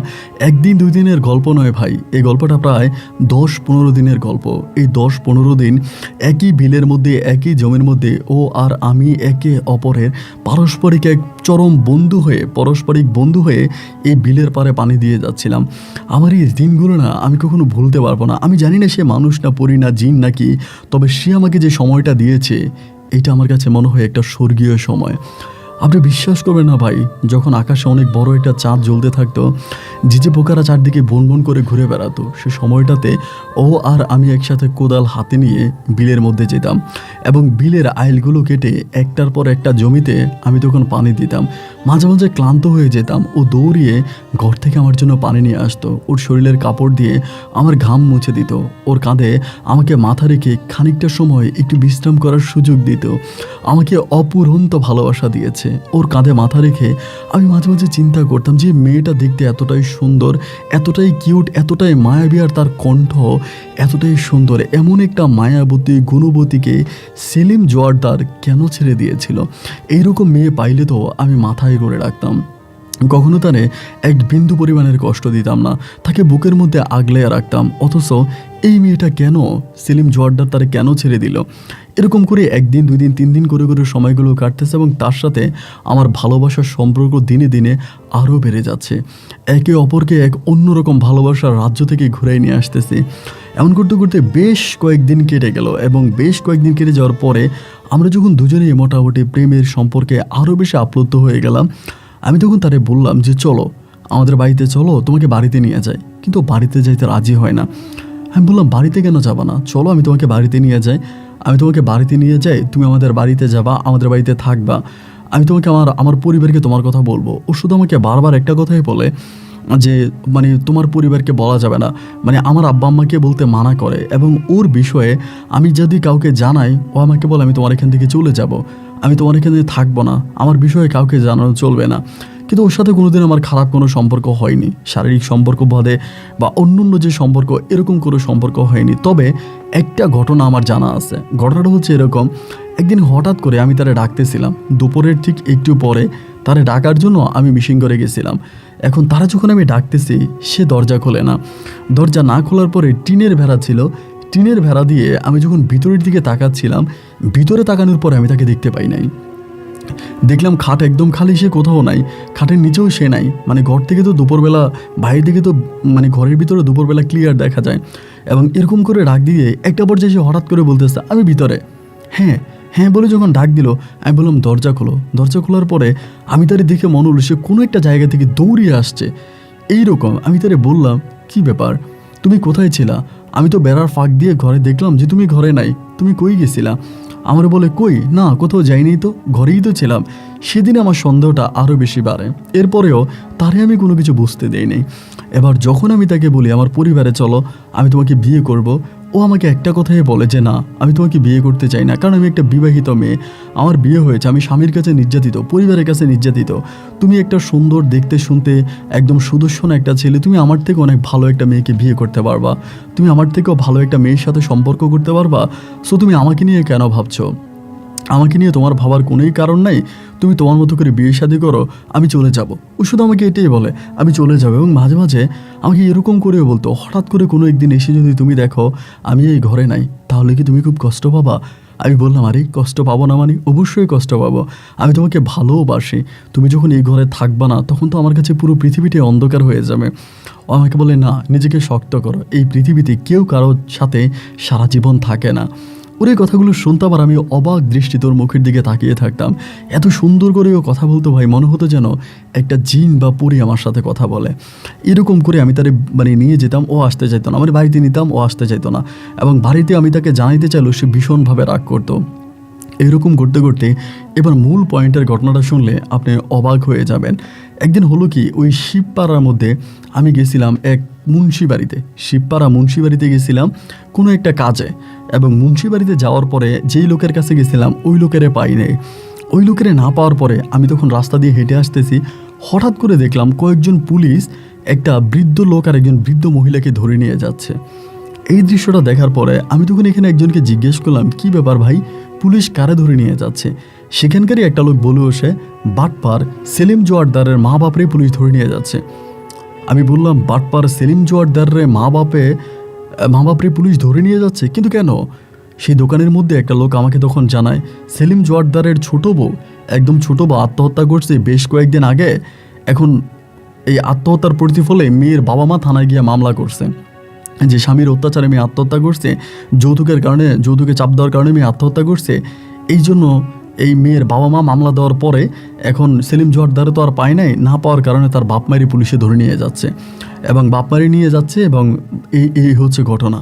একদিন দুই দিনের গল্প নয় ভাই, এই গল্পটা প্রায় 10-15 দিনের গল্প। এই 10-15 দিন একই বিলের মধ্যে, একই জমির মধ্যে ও আর আমি একে অপরের পারস্পরিক এক চরম পারস্পরিক বন্ধু হয়ে এই বিলের পাড়ে পানি দিয়ে যাচ্ছিলাম। আমার এই দিনগুলো না আমি কখনো ভুলতে পারবো না। আমি জানি না সে মানুষ না পরি না জিন নাকি, তবে সে আমাকে যে সময়টা দিয়েছে এটা আমার কাছে মনে হয় একটা স্বর্গীয় সময়। আপনি বিশ্বাস করবেন না ভাই, যখন আকাশে অনেক বড় একটা চাঁদ জ্বলতে থাকতো, ঝিঝে পোকারা চারদিকে বন করে ঘুরে বেড়াতো, সে সময়টাতে ও আর আমি একসাথে কোদাল হাতে নিয়ে বিলের মধ্যে যেতাম এবং বিলের আইলগুলো কেটে একটার পর একটা জমিতে আমি তখন পানি দিতাম। মাঝে মাঝে ক্লান্ত হয়ে যেতাম, ও দৌড়িয়ে ঘর থেকে আমার জন্য পানি নিয়ে আসতো, ওর শরীরের কাপড় দিয়ে আমার ঘাম মুছে দিত, ওর কাঁধে আমাকে মাথা রেখে খানিকটা সময় একটু বিশ্রাম করার সুযোগ দিত। আমাকে অপুরন্ত ভালোবাসা দিয়েছে। ওর কাঁধে মাথা রেখে আমি মাঝে মাঝে চিন্তা করতাম যে মেয়েটা দেখতে এতটাই সুন্দর, এতটাই কিউট, এতটাই মায়াবী, আর তার কণ্ঠ এতটাই সুন্দর, এমন একটা মায়াবতী গুণবতীকে সেলিম জোয়ারদার কেন ছেড়ে দিয়েছিল? এইরকম মেয়ে পাইলে তো আমি মাথায় করে রাখতাম, কখনো তারে এক বিন্দু পরিমাণের কষ্ট দিতাম না, তাকে বুকের মধ্যে আগলাইয়া রাখতাম। অথচ এই মেয়েটা কেন, সেলিম জোয়ারদার তারে কেন ছেড়ে দিল? এরকম করে একদিন, 2 দিন, 3 দিন করে করে সময়গুলো কাটতেছে এবং তার সাথে আমার ভালোবাসার সম্পর্ক দিনে দিনে আরও বেড়ে যাচ্ছে। একে অপরকে এক অন্যরকম ভালোবাসার রাজ্য থেকে ঘুরাই নিয়ে আসতেছি। এমন করতে করতে বেশ কয়েকদিন কেটে গেল এবং বেশ কয়েকদিন কেটে যাওয়ার পরে আমরা যখন দুজনেই মোটামুটি প্রেমের সম্পর্কে আরও বেশি আপ্লুত হয়ে গেলাম, আমি তখন তারে বললাম যে চলো আমাদের বাড়িতে চলো, তোমাকে বাড়িতে নিয়ে যাই। কিন্তু বাড়িতে যাইতে রাজি হয় না। আমি বললাম বাড়িতে কেন যাবা না, চলো আমি তোমাকে বাড়িতে নিয়ে যাই, তুমি আমাদের বাড়িতে যাবা, আমাদের বাড়িতে থাকবা, আমি তোমাকে আমার পরিবারকে তোমার কথা বলবো। ও শুধু আমাকে বারবার একটা কথাই বলে যে তোমার পরিবারকে বলা যাবে না, আমার আব্বা আম্মাকে বলতে মানা করে, এবং ওর বিষয়ে আমি যদি কাউকে জানাই ও আমাকে বলে আমি তোমার এখান থেকে চলে যাব, আমি তোমার এখানে থাকবো না, আমার বিষয়ে কাউকে জানানো চলবে না। কিন্তু ওর সাথে কোনোদিন আমার খারাপ কোনো সম্পর্ক হয়নি, শারীরিক সম্পর্ক বাদে বা অন্য যে সম্পর্ক, এরকম কোনো সম্পর্ক হয়নি। তবে একটা ঘটনা আমার জানা আছে। ঘটনাটা হচ্ছে এরকম, একদিন হঠাৎ করে আমি তারে ডাকতেছিলাম, দুপুরের ঠিক একটু পরে তারে ডাকার জন্য আমি মিশিং করে গেছিলাম। এখন তারা যখন আমি ডাকতেছি সে দরজা খোলে না। দরজা না খোলার পরে টিনের ভেড়া ছিল, টিনের ভেড়া দিয়ে আমি যখন ভিতরের দিকে তাকাচ্ছিলাম, ভিতরে তাকানোর পরে আমি তাকে দেখতে পাই নাই। দেখলাম খাট একদম খালি, সে কোথাও নাই, খাটের নিচেও সে নাই। ঘর থেকে তো দুপুরবেলা, বাইরে থেকে তো ঘরের ভিতরে দুপুরবেলা ক্লিয়ার দেখা যায়। এবং এরকম করে ডাক দিয়ে একটা পর্যায়ে সে হঠাৎ করে বলতেছে আমি ভিতরে। হ্যাঁ হ্যাঁ বলে যখন ডাক দিল, আমি বললাম দরজা খোলো। দরজা খোলার পরে আমি তারে দেখে মনে হলো সে কোনো একটা জায়গা থেকে দৌড়িয়ে আসছে। এইরকম আমি তারে বললাম কি ব্যাপার, তুমি কোথায় ছিলা? আমি তো বেড়ার ফাঁক দিয়ে ঘরে দেখলাম যে তুমি ঘরে নাই, তুমি কই গেছিলা? আমার বলে কই না, কোথাও যাইনি তো, ঘরেই তো ছিলাম। সেদিন আমার সন্দেহটা আরও বেশি বাড়ে। এরপরেও তারে আমি কোনো কিছু বুঝতে দেইনি। এবার যখন আমি তাকে বলি আমার পরিবারে চলো, আমি তোমাকে বিয়ে করব, ও আমাকে একটা কথাই বলে যে না, আমি তোমাকে বিয়ে করতে চাই না, কারণ আমি একটা বিবাহিত মেয়ে, আমার বিয়ে হয়েছে, আমি স্বামীর কাছে নির্যাতিত, পরিবারের কাছে নির্যাতিত। তুমি একটা সুন্দর, দেখতে শুনতে একদম সুদর্শন একটা ছেলে, তুমি আমার থেকে অনেক ভালো একটা মেয়েকে বিয়ে করতে পারবা, তুমি আমার থেকেও ভালো একটা মেয়ের সাথে সম্পর্ক করতে পারবা। সো তুমি আমাকে নিয়ে কেন ভাবছো? আমাকে নিয়ে তোমার ভাবার কোনোই কারণ নাই, তুমি তোমার মতো করে বিয়ে শাদী করো, আমি চলে যাব। ও শুধু আমাকে এটাই বলে আমি চলে যাবো। এবং মাঝে মাঝে আমাকে এরকম করেও বলতো, হঠাৎ করে কোনো একদিন এসে যদি তুমি দেখো আমি এই ঘরে নাই, তাহলে কি তুমি খুব কষ্ট পাবা? আমি বললাম আরে কষ্ট পাবো না, অবশ্যই কষ্ট পাবো, আমি তোমাকে ভালোবাসি, তুমি যখন এই ঘরে থাকবা না তখন তো আমার কাছে পুরো পৃথিবীটাই অন্ধকার হয়ে যাবে। ও আমাকে বলে, না, নিজেকে শক্ত করো, এই পৃথিবীতে কেউ কারোর সাথে সারা জীবন থাকে না। ওর এই কথাগুলো শুনতাম আর আমি অবাক দৃষ্টিতে ওর মুখের দিকে তাকিয়ে থাকতাম। এত সুন্দর করে ও কথা বলতো ভাই, মনে হতো যেন একটা জিন বা পরী আমার সাথে কথা বলে। এরকম করে আমি তারে মানে নিয়ে যেতাম, ও আসতে চাইতো না। আমার বাড়িতে নিতাম, ও আসতে চাইতো না। এবং বাড়িতে আমি তাকে জানাইতে চাইলেও সে ভীষণভাবে রাগ করতো। এরকম করতে করতে এবার মূল পয়েন্টের ঘটনাটা শুনলে আপনি অবাক হয়ে যাবেন। একদিন হলো কি, ওই শিবপাড়ার মধ্যে আমি গেছিলাম এক মুন্সিবাড়িতে। শিবপাড়া মুন্সিবাড়িতে গেছিলাম কোনো একটা কাজে, এবং মুন্সিবাড়িতে যাওয়ার পরে যেই লোকের কাছে গেছিলাম ওই লোকেরে পাই নাই। ওই লোকেরে না পাওয়ার পরে আমি তখন রাস্তা দিয়ে হেঁটে আসতেছি, হঠাৎ করে দেখলাম কয়েকজন পুলিশ একটা বৃদ্ধ লোক আর একজন বৃদ্ধ মহিলাকে ধরে নিয়ে যাচ্ছে। এই দৃশ্যটা দেখার পরে আমি তখন এখানে একজনকে জিজ্ঞেস করলাম, কি ব্যাপার ভাই, পুলিশ কারে ধরে নিয়ে যাচ্ছে? সেখানকারই একটা লোক বলে ওঠে, বাটপার সেলিম জোয়ারদারের মা বাপরে পুলিশ ধরে নিয়ে যাচ্ছে। আমি বললাম, বাটপার সেলিম জোয়ারদারের মা বাপরে পুলিশ ধরে নিয়ে যাচ্ছে, কিন্তু কেন? সেই দোকানের মধ্যে একটা লোক আমাকে তখন জানায়, সেলিম জোয়ারদারের ছোট বউ, একদম ছোট বউ আত্মহত্যা করছে বেশ কয়েকদিন আগে। এখন এই আত্মহত্যার প্রতিফলে মেয়ের বাবা মা থানায় গিয়ে মামলা করছে যে স্বামীর অত্যাচারে মেয়ে আত্মহত্যা করছে, যৌতুকে চাপ দেওয়ার কারণে মেয়ে আত্মহত্যা করছে। এই জন্য এই মেয়ের বাবা মা মামলা দেওয়ার পরে এখন সেলিম জোয়ারদারে তো আর পায় নাই, না পাওয়ার কারণে তার বাপ মায়েরই পুলিশে ধরে নিয়ে যাচ্ছে, এবং বাপ মায়েরই নিয়ে যাচ্ছে, এবং এই হচ্ছে ঘটনা।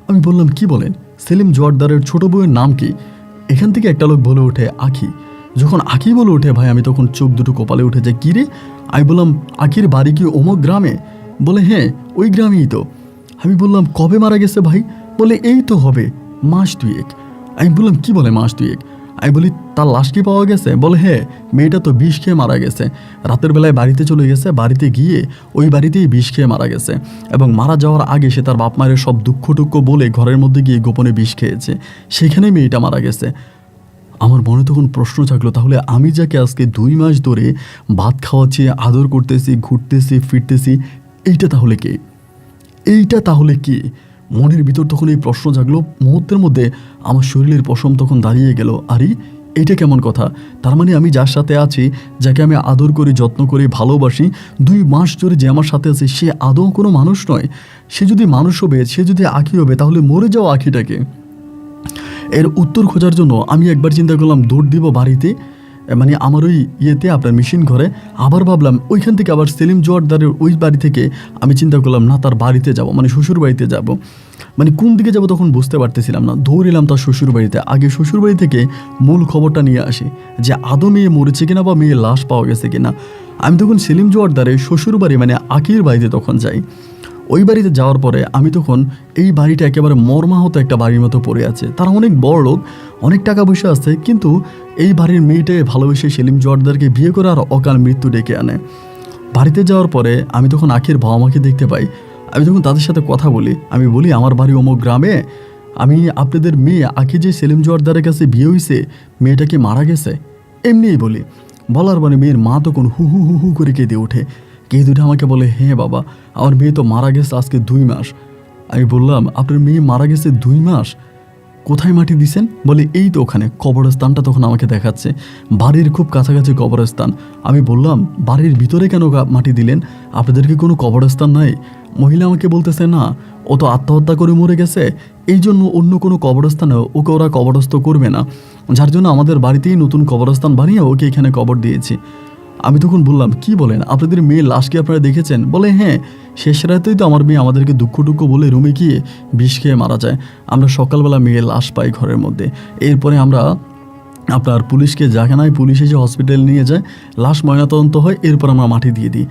আমি বললাম, কি বলেন, সেলিম জোয়ারদারের ছোট বউয়ের নাম কি? এখান থেকে একটা লোক বলে ওঠে, আখি। যখন আখি বলে ওঠে ভাই, আমি তখন চোখ দুটো কপালে উঠে যায়। কী রে? আমি বললাম, আখির বাড়ি কি অমুক গ্রামে? বলে, হ্যাঁ, ওই গ্রামেই তো। আমি বললাম, কবে মারা গেছে ভাই? বলে, এই তো হবে মাস দুয়েক। আমি বললাম, কি বলে মাস দুয়েক? আমি বলি, তার লাশ কি পাওয়া গেছে? বলে, হ্যাঁ, মেয়েটা তো বিষ খেয়ে মারা গেছে। রাতের বেলায় বাড়িতে চলে গেছে, বাড়িতে গিয়ে ওই বাড়িতেই বিষ খেয়ে মারা গেছে, এবং মারা যাওয়ার আগে সে তার বাপ মায়ের সব দুঃখ টুক্ষ বলে ঘরের মধ্যে গিয়ে গোপনে বিষ খেয়েছে, সেখানেই মেয়েটা মারা গেছে। আমার মনে তখন প্রশ্ন জাগলো, তাহলে আমি যাকে আজকে 2 মাস ধরে ভাত খাওয়াচ্ছি, আদর করতেছি, ঘুরতেছি ফিরতেছি, এইটা তাহলে কে? মনের ভিতর তখন এই প্রশ্ন জাগলো। মুহূর্তের মধ্যে আমার শরীরের পশম তখন দাঁড়িয়ে গেল। আরে, এইটা কেমন কথা? তার মানে আমি যার সাথে আছি, যাকে আমি আদর করি, যত্ন করি, ভালোবাসি, 2 মাস ধরে যে আমার সাথে আছে, সে আদৌ কোনো মানুষ নয়। সে যদি মানুষ হবে, সে যদি আঁখি হবে, তাহলে মরে যাওয়া আঁখিটাকে। এর উত্তর খোঁজার জন্য আমি একবার চিন্তা করলাম দৌড় দিব বাড়িতে, মানে আমার ওই আপনার মেশিন ঘরে। আবার ভাবলাম ওইখান থেকে আবার সেলিম জোয়ারদারের ওই বাড়ি থেকে আমি চিন্তা করলাম, না, তার বাড়িতে যাব, মানে শ্বশুর বাড়িতে যাব। মানে কোন দিকে যাব তখন বুঝতে পারতেছিলাম না। দৌড়িলাম তার শ্বশুর বাড়িতে। আগে শ্বশুর বাড়ি থেকে মূল খবরটা নিয়ে আসি যে আদৌ মেয়ে মরেছে কিনা বা মেয়ের লাশ পাওয়া গেছে কিনা। আমি তখন সেলিম জোয়ারদারের শ্বশুর বাড়ি মানে আখির বাড়িতে তখন যাই। ওই বাড়িতে যাওয়ার পরে আমি তখন এই বাড়িটা একেবারে মর্মাহত একটা বাড়ির মতো পড়ে আছে। তারা অনেক বড় লোক, অনেক টাকা পয়সা আছে, কিন্তু এই বাড়ির মেয়েটাকে ভালোবেসে সেলিম জোয়ারদারকে বিয়ে করে আর অকাল মৃত্যু ডেকে আনে। বাড়িতে যাওয়ার পরে আমি তখন আখির বাবা মাকে দেখতে পাই। আমি তখন তাদের সাথে কথা বলি। আমি বলি, আমার বাড়ি অমুক গ্রামে, আমি আপনাদের মেয়ে আখি যে সেলিম জোয়ারদারের কাছে বিয়ে হয়েছে, মেয়েটা কি মারা গেছে? এমনিই বলি। বলার পরে মেয়ের মা তখন হু হু হু হু করে কেঁদে ওঠে। কেঁদে উঠে আমাকে বলে, হ্যাঁ বাবা, আমার মেয়ে তো মারা গেছে আজকে 2 মাস। আমি বললাম, আপনার মেয়ে মারা গেছে 2 মাস? কোথায় মাটি দিছেন? বলে, এই তো ওখানে। কবরস্থানটা তখন আমাকে দেখাচ্ছে, বাড়ির খুব কাছাকাছি কবরস্থান। আমি বললাম, বাড়ির ভিতরে কেন মাটি দিলেন? আপনাদের কি কোনো কবরস্থান নাই? মহিলা আমাকে বলতেছে, না, ও তো আত্মহত্যা করে মরে গেছে, এই জন্য অন্য কোনো কবরস্থানে ওকে ওরা কবরস্থ করবে না, যার জন্য আমাদের বাড়িতেই নতুন কবরস্থান বানিয়ে ওকে এখানে কবর দিয়েছি। আমি তখন বললাম, কি বলেন, আপনাদের মেয়ের লাশ কি আপনারা দেখেছেন? বলে, হ্যাঁ, শেষ রাতেই তো আমার মেয়ে আমাদেরকে দুঃখ বলে রুমে গিয়ে বিষ খেয়ে মারা যায়। আমরা সকালবেলা মেয়ের লাশ পাই ঘরের মধ্যে। এরপরে আমরা আপনার পুলিশকে জানাই, পুলিশ এসে হসপিটালে নিয়ে যায়, লাশ ময়নাতদন্ত হয়, এরপর আমরা মাটি দিয়ে দিই।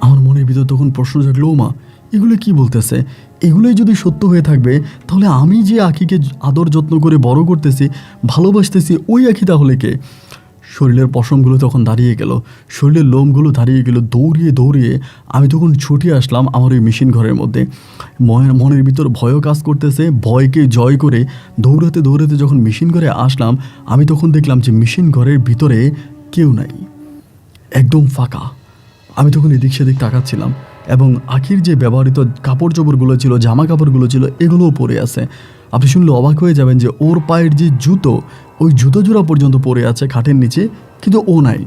আমার মনের ভিতর তখন প্রশ্ন জাগলো, মা, এগুলো কি বলতেছে? এগুলোই যদি সত্য হয়ে থাকবে, তাহলে আমি যে আখিকে আদর যত্ন করে বড় করতেছি, ভালোবাসতেছি, ওই আখি তাহলে কে? শরীরের পশমগুলো তখন দাঁড়িয়ে গেল, শরীরের লোমগুলো দাঁড়িয়ে গেল। দৌড়িয়ে আমি তখন ছুটে আসলাম আমার ওই মেশিন ঘরের মধ্যে। মনের ভিতর ভয়ও কাজ করতেছে। ভয়কে জয় করে দৌড়াতে যখন মেশিন ঘরে আসলাম, আমি তখন দেখলাম যে মেশিন ঘরের ভিতরে কেউ নাই, একদম ফাঁকা। আমি তখন এদিক সেদিক তাকাচ্ছিলাম, এবং আখির যে ব্যবহৃত কাপড় চোপড়গুলো ছিল, জামা কাপড়গুলো ছিল, এগুলোও পরে আছে। আপনি শুনলে অবাক হয়ে যাবেন যে ওর পায়ের যে জুতো, ওই জুতো জোড়া পর্যন্ত পড়ে আছে খাটের নিচে, কিন্তু ও নাই।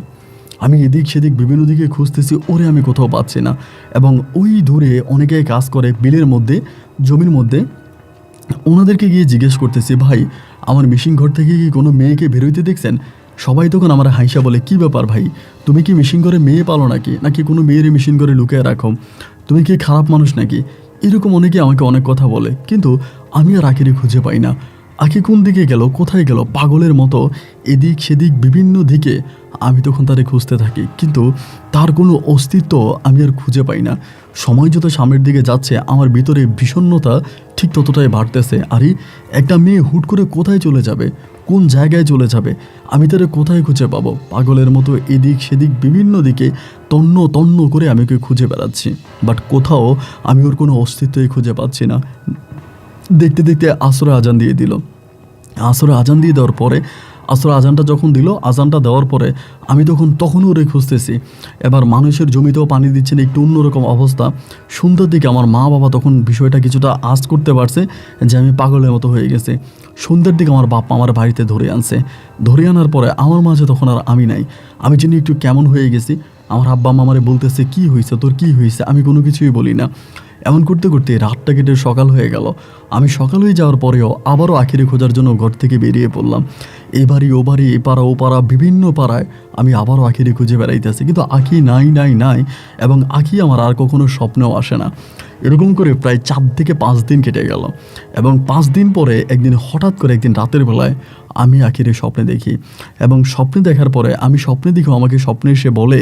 আমি এদিক সেদিক বিভিন্ন দিকে খুঁজতেছি, ওরে আমি কোথাও পাচ্ছি না। এবং ওই দূরে অনেকেই কাজ করে বিলের মধ্যে, জমির মধ্যে। ওনাদেরকে গিয়ে জিজ্ঞেস করতেছি, ভাই আমার মেশিন ঘর থেকে কি কোনো মেয়েকে বেরোইতে দেখছেন? সবাই তখন আমার হাইসা বলে, কি ব্যাপার ভাই, তুমি কি মেশিন ঘরে মেয়ে পালো নাকি, নাকি কোনো মেয়ের মেশিন ঘরে লুকিয়ে রাখো, তুমি কি খারাপ মানুষ নাকি? এরকম অনেকে আমাকে অনেক কথা বলে, কিন্তু আমি আর আখিরে খুঁজে পাই না। আখি কোন দিকে গেল, কোথায় গেল, পাগলের মতো এদিক সেদিক বিভিন্ন দিকে আমি তখন তারে খুঁজতে থাকি, কিন্তু তার কোনো অস্তিত্ব আমি আর খুঁজে পাই না। সময় যত সামনের দিকে যাচ্ছে আমার ভিতরে বিষণ্ণতা ঠিক ততটাই বাড়তেছে। আরে একটা মেয়ে হুট করে কোথায় চলে যাবে, কোন জায়গায় চলে যাবে, আমি তারে কোথায় খুঁজে পাবো? পাগলের মতো এদিক সেদিক বিভিন্ন দিকে তন্ন তন্ন করে আমি ওকে খুঁজে বেড়াচ্ছি, বাট কোথাও আমি ওর কোনো অস্তিত্বই খুঁজে পাচ্ছি না। দেখতে দেখতে আসরে আজান দিয়ে দিল। আসরে আজান দিয়ে দেওয়ার পরে, আসরে আজানটা যখন দিল, আজানটা দেওয়ার পরে আমি তখনও ওরে খুঁজতেছি। এবার মানুষের জমিতেও পানি দিচ্ছেন, একটু অন্যরকম অবস্থা। সন্ধ্যার দিকে আমার মা বাবা তখন বিষয়টা কিছুটা আঁচ করতে পারছে যে আমি পাগলের মতো হয়ে গেছে। সন্ধ্যার দিকে আমার বাপ আমার বাড়িতে ধরে আনছে। ধরে আনার পরে আমার মাঝে তখন আর আমি নাই, আমি যিনি একটু কেমন হয়ে গেছি। আমার আব্বা আমারে বলতেছে, কি হয়েছে তোর, কি হয়েছে? আমি কোনো কিছুই বলি না। এমন করতে করতে রাতটা কেটে সকাল হয়ে গেল। আমি সকাল হয়ে যাওয়ার পরেও আবারও আখিরে খোঁজার জন্য ঘর থেকে বেরিয়ে পড়লাম। এ বাড়ি ও বাড়ি, এ পাড়া ও পাড়া, বিভিন্ন পাড়ায় আমি আবারও আখিরে খুঁজে বেড়াইতেছি, কিন্তু আখি নাই নাই নাই। এবং আখি আমার আর কখনো স্বপ্নেও আসে না। এরকম করে প্রায় 4 থেকে 5 দিন কেটে গেল। এবং 5 দিন পরে একদিন হঠাৎ করে একদিন রাতের বেলায় আমি আখিরে স্বপ্নে দেখি। এবং স্বপ্নে দেখার পরে আমি স্বপ্নে দেখেও আমাকে স্বপ্নে এসে বলে,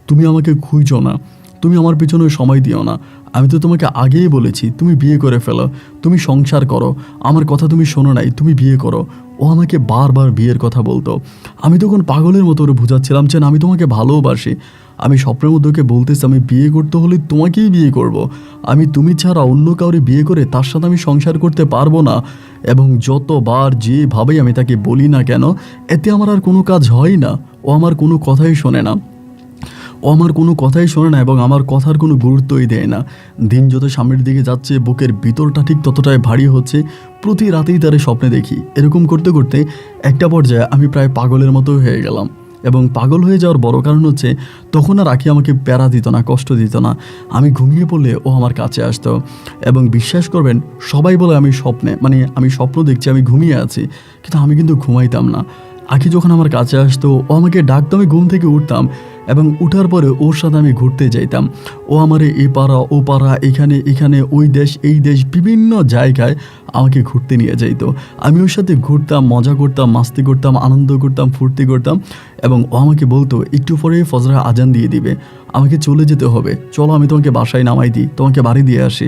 তুমি আমাকে খুঁজো না, তুমি আমার পিছনে সময় দিও না। আমি তো তোমাকে আগেই বলেছি তুমি বিয়ে করে ফেলো, তুমি সংসার করো, আমার কথা তুমি শোনো নাই, তুমি বিয়ে করো। ও আমাকে বারবার বিয়ের কথা বলতো। আমি তখন পাগলের মতো ওরে বুঝাচ্ছিলাম যে আমি তোমাকে ভালোবাসি। আমি স্বপ্নের মধ্যে ওকে বলতেছি, আমি বিয়ে করতে হলে তোমাকেই বিয়ে করব। আমি তুমি ছাড়া অন্য কাউরে বিয়ে করে তার সাথে আমি সংসার করতে পারবো না। এবং যতবার যেভাবেই আমি তাকে বলি না কেন, এতে আমার আর কোনো কাজ হয় না। ও আমার কোনো কথাই শোনে না, ও আমার কোনো কথাই শোনে না এবং আমার কথার কোনো গুরুত্বই দেয় না। দিন যত সামনের দিকে যাচ্ছে বুকের ভিতরটা ঠিক ততটাই ভারী হচ্ছে। প্রতি রাতেই তারে স্বপ্নে দেখি। এরকম করতে করতে একটা পর্যায়ে আমি প্রায় পাগলের মতো হয়ে গেলাম। এবং পাগল হয়ে যাওয়ার বড় কারণ হচ্ছে তখন আর আখি আমাকে প্যারা দিত না, কষ্ট দিত না। আমি ঘুমিয়ে পড়লে ও আমার কাছে আসতো। এবং বিশ্বাস করবেন, সবাই বলে আমি স্বপ্নে, মানে আমি স্বপ্ন দেখছি আমি ঘুমিয়ে আছি, কিন্তু আমি কিন্তু ঘুমাইতাম না। আখি যখন আমার কাছে আসতো, ও আমাকে ডাকতো, আমি ঘুম থেকে উঠতাম এবং উঠার পরে ওর সাথে আমি ঘুরতে যাইতাম। ও আমারে এই পাড়া ও পাড়া, এখানে এখানে, ওই দেশ এই দেশ, বিভিন্ন জায়গায় আমাকে ঘুরতে নিয়ে যাইতো। আমি ওর সাথে ঘুরতাম, মজা করতাম, মাস্তি করতাম, আনন্দ করতাম, ফুর্তি করতাম। এবং ও আমাকে বলতো একটু পরে ফজরের আজান দিয়ে দিবে, আমাকে চলে যেতে হবে, চলো আমি তোমাকে বাসায় নামাই দিই, তোমাকে বাড়ি দিয়ে আসি।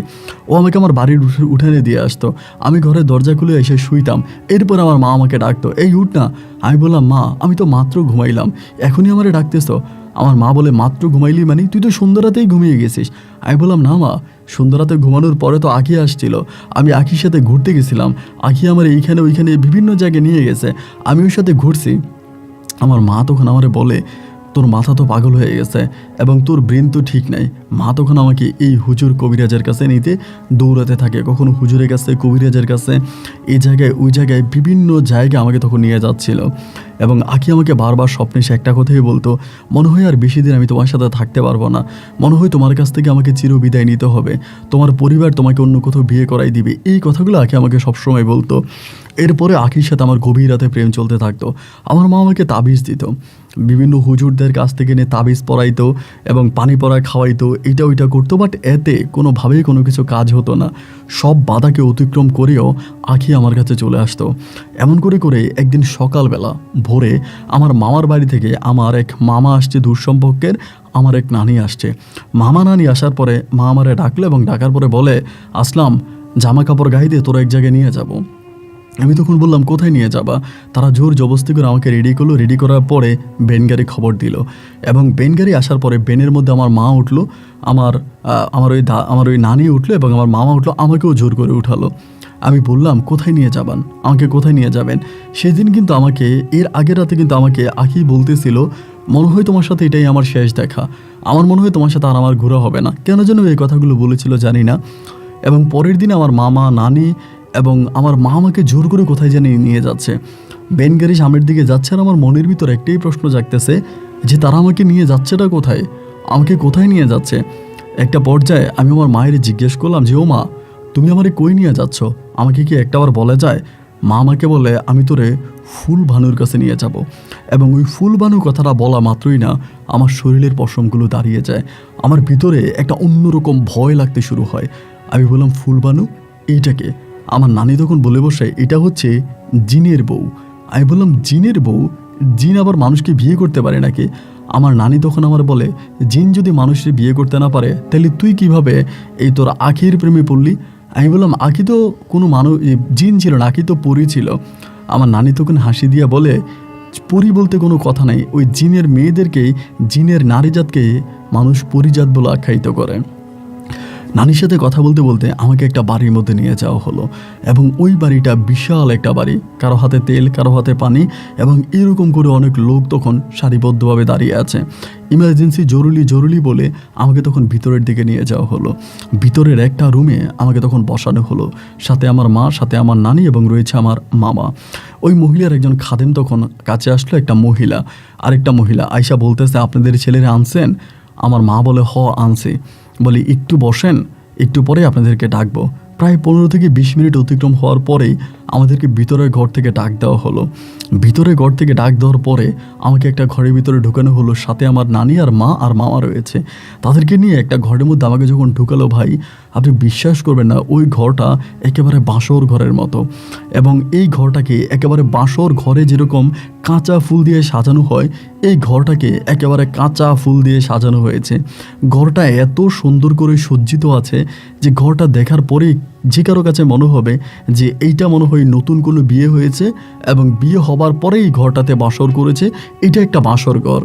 ও আমাকে আমার বাড়ির উঠানে দিয়ে আসতো। আমি ঘরের দরজা খুলে এসে শুইতাম। এরপর আমার মা আমাকে ডাকতো, এই উঠ না। আমি বললাম, মা আমি তো মাত্র ঘুমাইলাম, এখনই আমারে ডাকতেছো? আমার মা বলে, মাত্র ঘুমাইলি মানে তুই তো সন্ধ্যা রাতেই ঘুমিয়ে গেছিস। আমি বললাম, না মা, সন্ধ্যা রাতে ঘুমানোর পরে তো আখি আসছিল, আমি আখির সাথে ঘুরতে গেছিলাম, আখি আমার এইখানে ওইখানে বিভিন্ন জায়গায় নিয়ে গেছে, আমি ওর সাথে ঘুরছি। আমার মা তখন আমারে বলে, তোর মাথা তো পাগল হয়ে গেছে এবং তোর ব্রেন তো ঠিক নাই। মা তখন আমাকে এই হুজুর কবিরাজের কাছে নিতে দৌড়াতে থাকে, কখনো হুজুরের কাছে, কবিরাজের কাছে, এই জায়গায় ওই জায়গায়, বিভিন্ন জায়গায় আমাকে তখন নিয়ে যাচ্ছিল। এবং আখি আমাকে বারবার স্বপ্নে সে একটা কথাই বলতো, মনে হয় আর বেশি দিন আমি তোমার সাথে থাকতে পারবো না, মনে হয় তোমার কাছ থেকে আমাকে চিরবিদায় নিতে হবে, তোমার পরিবার তোমাকে অন্য কোথাও বিয়ে করাই দিবে। এই কথাগুলো আখি আমাকে সবসময় বলতো। এরপরে আখির সাথে আমার গভীর রাতে প্রেম চলতে থাকতো। আমার মা আমাকে তাবিজ দিত, বিভিন্ন হুজুরদের কাছ থেকে নিয়ে তাবিজ পরাইতো এবং পানি পরায় খাওয়াইতো, এটা ওইটা করতো, বাট এতে কোনোভাবেই কোনো কিছু কাজ হতো না। সব বাধাকে অতিক্রম করেও আখি আমার কাছে চলে আসতো। এমন করে করে একদিন সকালবেলা ভোরে আমার মামার বাড়ি থেকে আমার এক মামা আসছে, দূর সম্পর্কের আমার এক নানি আসছে। মামা নানি আসার পরে মা আমারে ডাকলো এবং ডাকার পরে বলে, আসলাম, জামা কাপড় গায়ে দিয়ে তোরা এক জায়গায় নিয়ে যাব। আমি তখন বললাম, কোথায় নিয়ে যাবা? তারা জোর জবস্তি করে আমাকে রেডি করলো। রেডি করার পরে বেনগাড়ি খবর দিল এবং বেনগাড়ি আসার পরে বেনের মধ্যে আমার মা উঠলো, আমার ওই নানি উঠলো এবং আমার মামা উঠলো, আমাকেও জোর করে উঠালো। আমি বললাম, কোথায় নিয়ে যাবেন, আমাকে কোথায় নিয়ে যাবেন? সেদিন কিন্তু আমাকে, এর আগের রাতে কিন্তু আমাকে আখি বলতেছিল, মনে হয় তোমার সাথে এটাই আমার শেষ দেখা, আমার মনে হয় তোমার সাথে আর আমার ঘোরা হবে না। কেন যেন এই কথাগুলো বলেছিল জানি না। এবং পরের দিন আমার মামা, নানি এবং আমার মা আমাকে জোর করে কোথায় জানি নিয়ে যাচ্ছে। বেনগাড়ি সামনের দিকে যাচ্ছে আর আমার মনের ভিতর একটাই প্রশ্ন জাগতেছে, যে তারা আমাকে নিয়ে যাচ্ছেটা কোথায়, আমাকে কোথায় নিয়ে যাচ্ছে। একটা পর্যায়ে আমি আমার মায়ের জিজ্ঞেস করলাম যে ও মা, তুমি আমারে কই নিয়ে যাচ্ছ, আমাকে কি একটাবার বলা যায়। মা আমাকে বলে আমি তোরে ফুল ভানুর কাছে নিয়ে যাব। এবং ওই ফুল ভানু কথাটা বলা মাত্রই না আমার শরীরের পশমগুলো দাঁড়িয়ে যায়, আমার ভিতরে একটা অন্যরকম ভয় লাগতে শুরু হয়। আমি বললাম ফুল ভানু এইটাকে। আমার নানি তখন বলে বসে এটা হচ্ছে জিনের বউ। আমি বললাম জিনের বউ, জিন আবার মানুষকে বিয়ে করতে পারে নাকি। আমার নানি তখন আমার বলে জিন যদি মানুষের বিয়ে করতে না পারে তাহলে তুই কিভাবে এই তোর আখির প্রেমে পড়লি। আমি বললাম আখি তো কোনো মানুষ জিন ছিল না, আখি তো পরী ছিল। আমার নানি তখন হাসি দিয়া বলে পরী বলতে কোনো কথা নাই, ওই জিনের মেয়েদেরকেই, জিনের নারীজাতকে মানুষ পরিজাত বলে আখ্যায়িত করে। নানির সাথে কথা বলতে বলতে আমাকে একটা বাড়ির মধ্যে নিয়ে যাওয়া হলো এবং ওই বাড়িটা বিশাল একটা বাড়ি, কারো হাতে তেল কারো হাতে পানি, এবং এরকম করে অনেক লোক তখন সারিবদ্ধভাবে দাঁড়িয়ে আছে। ইমার্জেন্সি জরুরি বলে আমাকে তখন ভিতরের দিকে নিয়ে যাওয়া হলো। ভিতরের একটা রুমে আমাকে তখন বসানো হলো, সাথে আমার মা, সাথে আমার নানি এবং রয়েছে আমার মামা। ওই মহিলার একজন খাদেম তখন কাছে আসলো, একটা মহিলা, আরেকটা মহিলা আয়শা বলতেছে আপনাদের ছেলেরা আনছেন। আমার মা বলে হ আনছে। বলি একটু বসেন, একটু পরে আপনাদেরকে ডাকবো। প্রায় 15 থেকে 20 মিনিট অতিক্রম হওয়ার পরেই আমাদেরকে ভিতরের ঘর থেকে ডাক দেওয়া হলো। ভিতরের ঘর থেকে ডাক দেওয়ার পরে আমাকে একটা ঘরের ভিতরে ঢুকানো হলো, সাথে আমার নানি আর মা আর মামা রয়েছে। তাদেরকে নিয়ে একটা ঘরের মধ্যে আমাকে যখন ঢুকালো ভাই, আপনি বিশ্বাস করবেন না, ওই ঘরটা একেবারে বাসর ঘরের মতো। এবং এই ঘরটাকে একেবারে বাসর ঘরে যেরকম কাঁচা ফুল দিয়ে সাজানো হয়, এই ঘরটাকে একেবারে কাঁচা ফুল দিয়ে সাজানো হয়েছে। ঘরটা এত সুন্দর করে সজ্জিত আছে যে ঘরটা দেখার পরেই যে কারো কাছে মনে হবে যে এইটা মনে হয় নতুন কোনো বিয়ে হয়েছে এবং বিয়ে হবার পরেই ঘরটাতে বাসর করেছে, এটা একটা বাসর ঘর,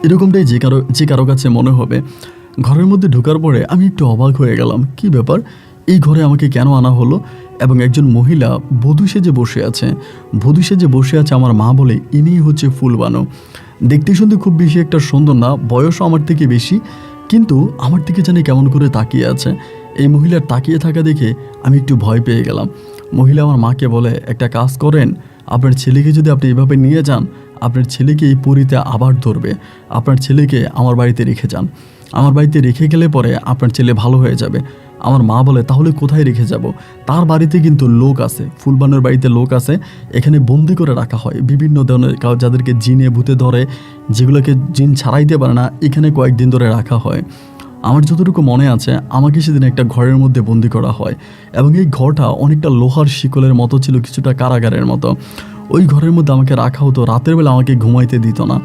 এরকমটাই যে কারো কাছে মনে হবে। ঘরের মধ্যে ঢোকার পরে আমি একটু অবাক হয়ে গেলাম, কি ব্যাপার, এই ঘরে আমাকে কেন আনা হলো। এবং একজন মহিলা বধূ সেজে বসে আছে, আমার মা বলে ইনিই হচ্ছে ফুলবানো। দেখতে শুনতে খুব বেশি একটা সুন্দর না, বয়সও আমার থেকে বেশি, কিন্তু আমার দিকে জানি কেমন করে তাকিয়ে আছে। এই মহিলার তাকিয়ে থাকা দেখে আমি একটু ভয় পেয়ে গেলাম। মহিলা আমার মাকে বলে একটা কাজ করেন, আপনার ছেলেকে যদি আপনি এভাবে নিয়ে যান, আপনার ছেলেকে এই পুরীতে আবার ধরবে, আপনার ছেলেকে আমার বাড়িতে রেখে যান। আমার বাড়িতে রেখে গেলে পরে আপনার ছেলে ভালো হয়ে যাবে। আমার মা বলে তাহলে কোথায় রেখে যাব। তার বাড়িতে কিন্তু লোক আছে, ফুলবানোর বাড়িতে লোক আছে, এখানে বন্দি করে রাখা হয় বিভিন্ন ধরনের, যাদেরকে জিনে ভূতে ধরে, যেগুলোকে জিন ছাড়াইতে পারে না, এখানে কয়েকদিন ধরে রাখা হয়। আমার যতটুকু মনে আছে আমাকে সেদিন একটা ঘরের মধ্যে বন্দি করা হয় এবং এই ঘরটা অনেকটা লোহার শিকলের মতো ছিল, কিছুটা কারাগারের মতো। ওই ঘরের মধ্যে আমাকে রাখা হতো, রাতের বেলা আমাকে ঘুমাইতে দিত না।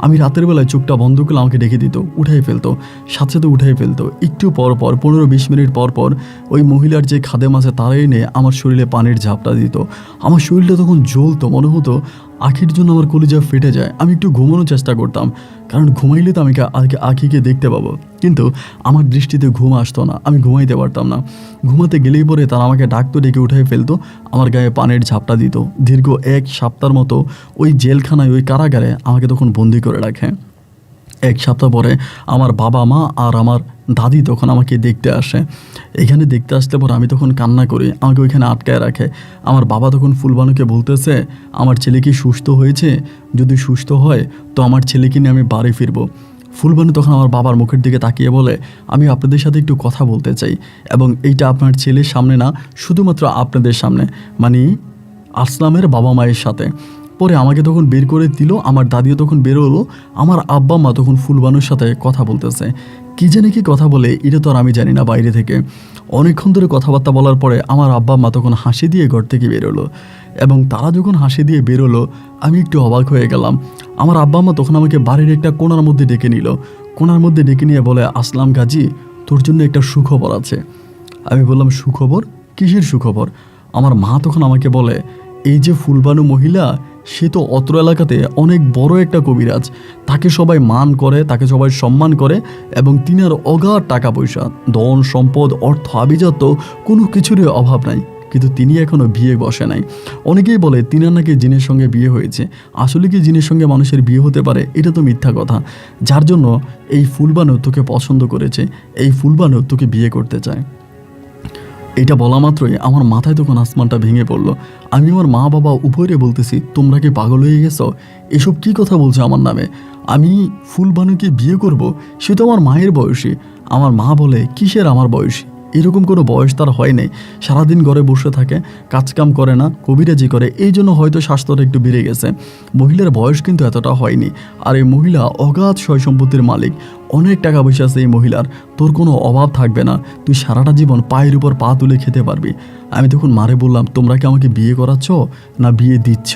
আমি রাতের বেলায় চোখটা বন্ধ করলে আমাকে ডেকে দিত, উঠাই ফেলতো, সাথে উঠাই ফেলতো। একটু পর পর 15-20 মিনিট পর পর ওই মহিলার যে খাদেম আছে তারা এনে আমার শরীরে পানির ঝাপটা দিত। আমার শরীরটা তখন জ্বলতো, মনে হতো আখির জন্য আমার কলিজা ফেটে যায়। আমি একটু ঘুমানোর চেষ্টা করতাম, কারণ ঘুমাইলে তো আমি আখিকে দেখতে পাবো, কিন্তু আমার দৃষ্টিতে ঘুম আসতো না, আমি ঘুমাইতে পারতাম না। ঘুমাতে গেলেই পরে তারা আমাকে ডাকতো, ডেকে উঠাই ফেলতো, আমার গায়ে পানির ঝাপটা দিত। দীর্ঘ 1 সপ্তাহের মতো ওই জেলখানায়, ওই কারাগারে আমাকে তখন বন্দি করে রাখে। 1 সপ্তাহ পরে আমার বাবা মা আর আমার দাদি তখন আমাকে দেখতে আসে। এখানে দেখতে আসলে পরে আমি তখন কান্না করি, আমাকে ওইখানে আটকায় রাখে। আমার বাবা তখন ফুলবানুকে বলতেছে আমার ছেলে কি সুস্থ হয়েছে, যদি সুস্থ হয় তো আমার ছেলেকে নিয়ে আমি বাড়ি ফিরবো। ফুলবানু তখন আমার বাবার মুখের দিকে তাকিয়ে বলে আমি আপনাদের সাথে একটু কথা বলতে চাই, এবং এইটা আপনার ছেলের সামনে না, শুধুমাত্র আপনাদের সামনে, মানে আসলামের বাবা মায়ের সাথে। পরে আমাকে তখন বের করে দিল, আমার দাদিও তখন বেরোলো। আমার আব্বা মা তখন ফুলবানুর সাথে কথা বলতেছে, কী জানি কি কথা বলে, এটা তো আর আমি জানি না বাইরে থেকে। অনেকক্ষণ ধরে কথাবার্তা বলার পরে আমার আব্বা মা তখন হাসি দিয়ে ঘর থেকে বেরোলো, এবং তারা যখন হাসি দিয়ে বেরোলো আমি একটু অবাক হয়ে গেলাম। আমার আব্বা মা তখন আমাকে বাড়ির একটা কোণার মধ্যে ডেকে নিল, কোণার মধ্যে ডেকে নিয়ে বলে আসলাম গাজী, তোর জন্য একটা সুখবর আছে। আমি বললাম সুখবর, কিসের সুখবর? আমার মা তখন আমাকে বলে এই যে ফুলবানু মহিলা, সে তো অত্র এলাকাতে অনেক বড় একটা কবিরাজ, তাকে সবাই মান করে, তাকে সবাই সম্মান করে, এবং তিনার অগাধ টাকা পয়সা, ধন সম্পদ, অর্থ আভিজাত্য কোনো কিছুরই অভাব নাই, কিন্তু তিনি এখনও বিয়ে বসে নাই। অনেকেই বলে তিনার নাকি জিনের সঙ্গে বিয়ে হয়েছে। আসলে কি জিনের সঙ্গে মানুষের বিয়ে হতে পারে? এটা তো মিথ্যা কথা। যার জন্য এই ফুলবানু তোকে পছন্দ করেছে, এই ফুলবানু তোকে বিয়ে করতে চায়। এটা বলা মাত্রই আমার মাথায় তখন আসমানটা ভেঙে পড়লো। আমি আমার মা বাবা উভয়রে বলতেছি তোমরা কি পাগল হয়ে গেছো, এসব কি কথা বলছো আমার নামে? আমি ফুলবানুকে বিয়ে করব? সে তো আমার মায়ের বয়সী। আমার মা বলে কিসের আমার বয়সী, এরকম কোনো বয়স তার হয় নাই। সারাদিন ঘরে বসে থাকে, কাজকাম করে না, কবিরাজি করে, এই জন্য হয়তো স্বাস্থ্যটা একটু বেড়ে গেছে। মহিলার বয়স কিন্তু এতটা হয়নি। আর এই মহিলা অগাধ সয় সম্পত্তির মালিক, অনেক টাকা পয়সা আছে এই মহিলার, তোর কোনো অভাব থাকবে না, তুই সারাটা জীবন পায়ের উপর পা তুলে খেতে পারবি। আমি তখন মারে বললাম, তোমরা কি আমাকে বিয়ে করাচ্ছ না বিয়ে দিচ্ছ?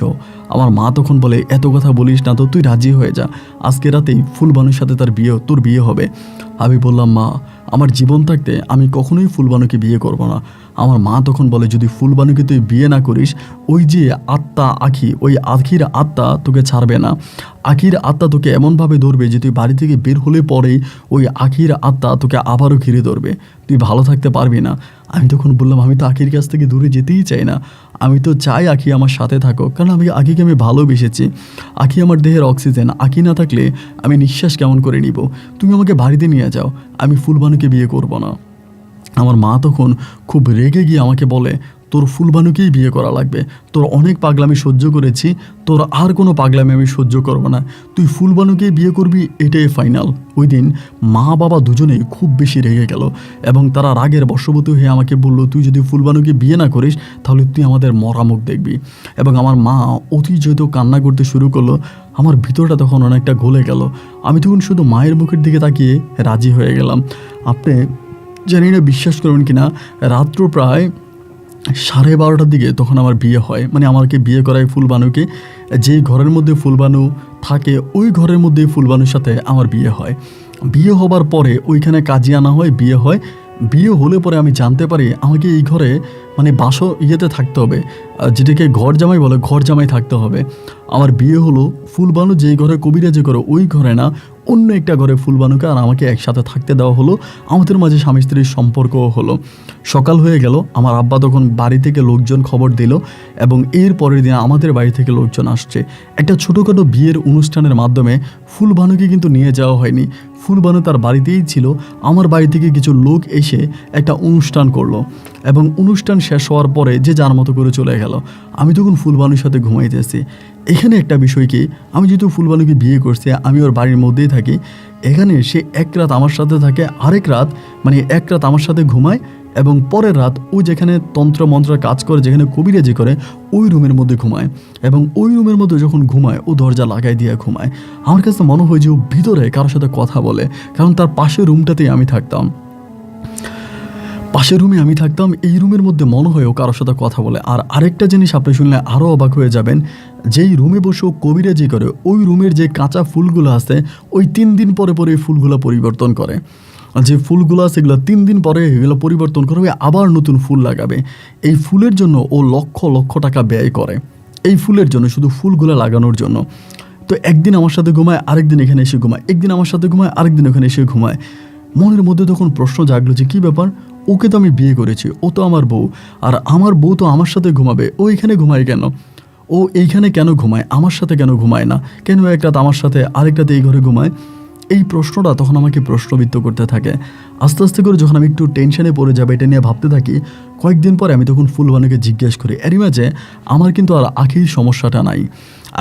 আমার মা তখন বলে, এত কথা বলিস না তো, তুই রাজি হয়ে যা, আজকে রাতেই ফুলবানুর সাথে তোর বিয়ে হবে। আমি বললাম, মা আমার জীবন থাকতে আমি কখনোই ফুলবানুকে বিয়ে করব না। আমার মা তখন বলে, যদি ফুলবানুকে তুই বিয়ে না করিস, ওই যে আত্মা আখি, ওই আখির আত্মা তোকে ছাড়বে না। আখির আত্মা তোকে এমনভাবে ধরবে যে তুই বাড়ি থেকে বের হলে পরেই ওই আখির আত্মা তোকে আবারও ঘিরে ধরবে, তুই ভালো থাকতে পারবি না। আমি তখন বললাম, আমি তো আখির কাছ থেকে দূরে যেতেই চাই না, আমি তো চাই আখি আমার সাথে থাকো, কারণ আখিকে আমি ভালোবেসেছি। আখি আমার দেহের অক্সিজেন, আখি না থাকলে আমি নিঃশ্বাস কেমন করে নিব। তুমি আমাকে বাড়িতে নিয়ে যাও, আমি ফুলবানুকে বিয়ে করব না। আমার মা তখন খুব রেগে গিয়ে আমাকে বলে, তোর ফুলবানুকেই বিয়ে করা লাগবে, তোর অনেক পাগলামি সহ্য করেছি, তোর আর কোনো পাগলামি আমি সহ্য করব না, তুই ফুলবানুকেই বিয়ে করবি, এটাই ফাইনাল। ওই দিন মা বাবা দুজনেই খুব বেশি রেগে গেল এবং তারা রাগের বশবর্তী হয়ে আমাকে বলল, তুই যদি ফুলবানুকে বিয়ে না করিস তাহলে তুই আমাদের মরা মুখ দেখবি। এবং আমার মা অতি যেহেতু কান্না করতে শুরু করলো, আমার ভিতরটা তখন অনেকটা গলে গেল। আমি তখন শুধু মায়ের মুখের দিকে তাকিয়ে রাজি হয়ে গেলাম। আপনি জানি না বিশ্বাস করবেন কি না, রাত্র প্রায় 12:30টার দিকে তখন আমার বিয়ে হয়। মানে আমাকে বিয়ে করায় ফুলবানুকে, যেই ঘরের মধ্যে ফুলবানু থাকে ওই ঘরের মধ্যে ফুলবানুর সাথে আমার বিয়ে হয়। বিয়ে হবার পরে ওইখানে কাজী আনা হয়, বিয়ে হয়। বিয়ে হলে পরে আমি জানতে পারি আমাকে এই ঘরে মানে ইয়েতে থাকতে হবে, যেটাকে ঘর জামাই বলে, ঘর জামাই থাকতে হবে। আমার বিয়ে হলো ফুলবানু যেই ঘরে কবিরাজি করে ওই ঘরে না, অন্য একটা ঘরে ফুলবানুকে আর আমাকে একসাথে থাকতে দেওয়া হলো। আমাদের মাঝে স্বামী স্ত্রীর সম্পর্কও হলো। সকাল হয়ে গেল, আমার আব্বা তখন বাড়ি থেকে লোকজন খবর দিল এবং এর পরের দিন আমাদের বাড়ি থেকে লোকজন আসছে। একটা ছোটোখাটো বিয়ের অনুষ্ঠানের মাধ্যমে ফুলবানুকে কিন্তু নিয়ে যাওয়া হয়নি, ফুলবানু তার বাড়িতেই ছিল। আমার বাড়ি থেকে কিছু লোক এসে একটা অনুষ্ঠান করলো এবং অনুষ্ঠান শেষ হওয়ার পরে যে যার মতো করে চলে গেল। আমি তখন ফুলবানুর সাথে ঘুমাইতেছি। এখানে একটা বিষয় কি, আমি যেহেতু ফুলবানুকে বিয়ে করছি, আমি ওর বাড়ির মধ্যেই থাকি, এখানে সে এক রাত আমার সাথে থাকে, আরেক রাত মানে এক রাত আমার সাথে ঘুমায় এবং পরের রাত ও যেখানে তন্ত্র মন্ত্রের কাজ করে, যেখানে কবিরাজি করে, ওই রুমের মধ্যে ঘুমায়। এবং ওই রুমের মধ্যে যখন ঘুমায় ও দরজা লাগাই দিয়ে ঘুমায়। আমার কাছে মনে হয় যে ও ভিতরে কারোর সাথে কথা বলে, কারণ তার পাশের রুমটাতেই আমি থাকতাম, পাশের রুমে আমি থাকতাম, এই রুমের মধ্যে মনে হয় ও কারোর সাথে কথা বলে। আর আরেকটা জিনিস আপনি শুনলে আরও অবাক হয়ে যাবেন, যেই রুমে বসে ও কবিরাজি করে ওই রুমের যে কাঁচা ফুলগুলো আছে, ওই 3 দিন পরে পরে এই ফুলগুলো পরিবর্তন করে। যে ফুলগুলো আছে এগুলো 3 দিন পরে এগুলো পরিবর্তন করবে, আবার নতুন ফুল লাগাবে। এই ফুলের জন্য ও লক্ষ লক্ষ টাকা ব্যয় করে, এই ফুলের জন্য, শুধু ফুলগুলো লাগানোর জন্য। তো একদিন আমার সাথে ঘুমায়, আরেকদিন এখানে এসে ঘুমায়, একদিন আমার সাথে ঘুমায়, আরেকদিন ওখানে এসে ঘুমায়। মনের মধ্যে তখন প্রশ্ন জাগলো যে কী ব্যাপার, ওকে তো আমি বিয়ে করেছি, ও তো আমার বউ, আর আমার বউ তো আমার সাথে ঘুমাবে, ও এখানে ঘুমায় কেন? ও এইখানে কেন ঘুমায়, আমার সাথে কেন ঘুমায় না? কেন এক রাত আমার সাথে আরেক রাতে এই ঘরে ঘুমায়? এই প্রশ্নটা তখন আমাকে প্রশ্নবিদ্ধ করতে থাকে। আস্তে আস্তে করে যখন আমি একটু টেনশনে পড়ে যাবে, এটা নিয়ে ভাবতে থাকি, কয়েকদিন পরে আমি তখন ফুলবানুকে জিজ্ঞেস করি, এরই মাঝে আমার কিন্তু আর আখির সমস্যাটা নাই।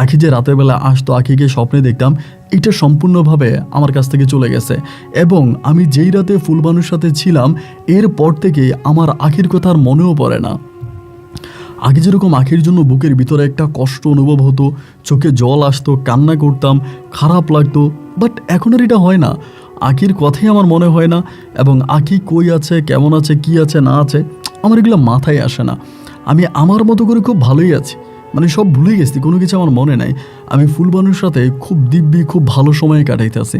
আখি যে রাতের বেলা আসতো, আখিকে স্বপ্নে দেখতাম, এটা সম্পূর্ণভাবে আমার কাছ থেকে চলে গেছে। এবং আমি যেই রাতে ফুলবানুর সাথে ছিলাম এরপর থেকে আমার আখির কথা আর মনেও পড়ে না। আগে যেরকম আখির জন্য বুকের ভিতরে একটা কষ্ট অনুভব হতো, চোখে জল আসতো, কান্না করতাম, খারাপ লাগতো, বাট এখন আর এটা হয় না। আখির কথাই আমার মনে হয় না, এবং আখি কই আছে, কেমন আছে, কি আছে না আছে, আমার এগুলো মাথায় আসে না। আমি আমার মতো করে খুব ভালোই আছি, মানে সব ভুলে গেছি, কোনো কিছু আমার মনে নাই। আমি ফুলবানুর সাথে খুব দিব্যি খুব ভালো সময় কাটাইতেছি।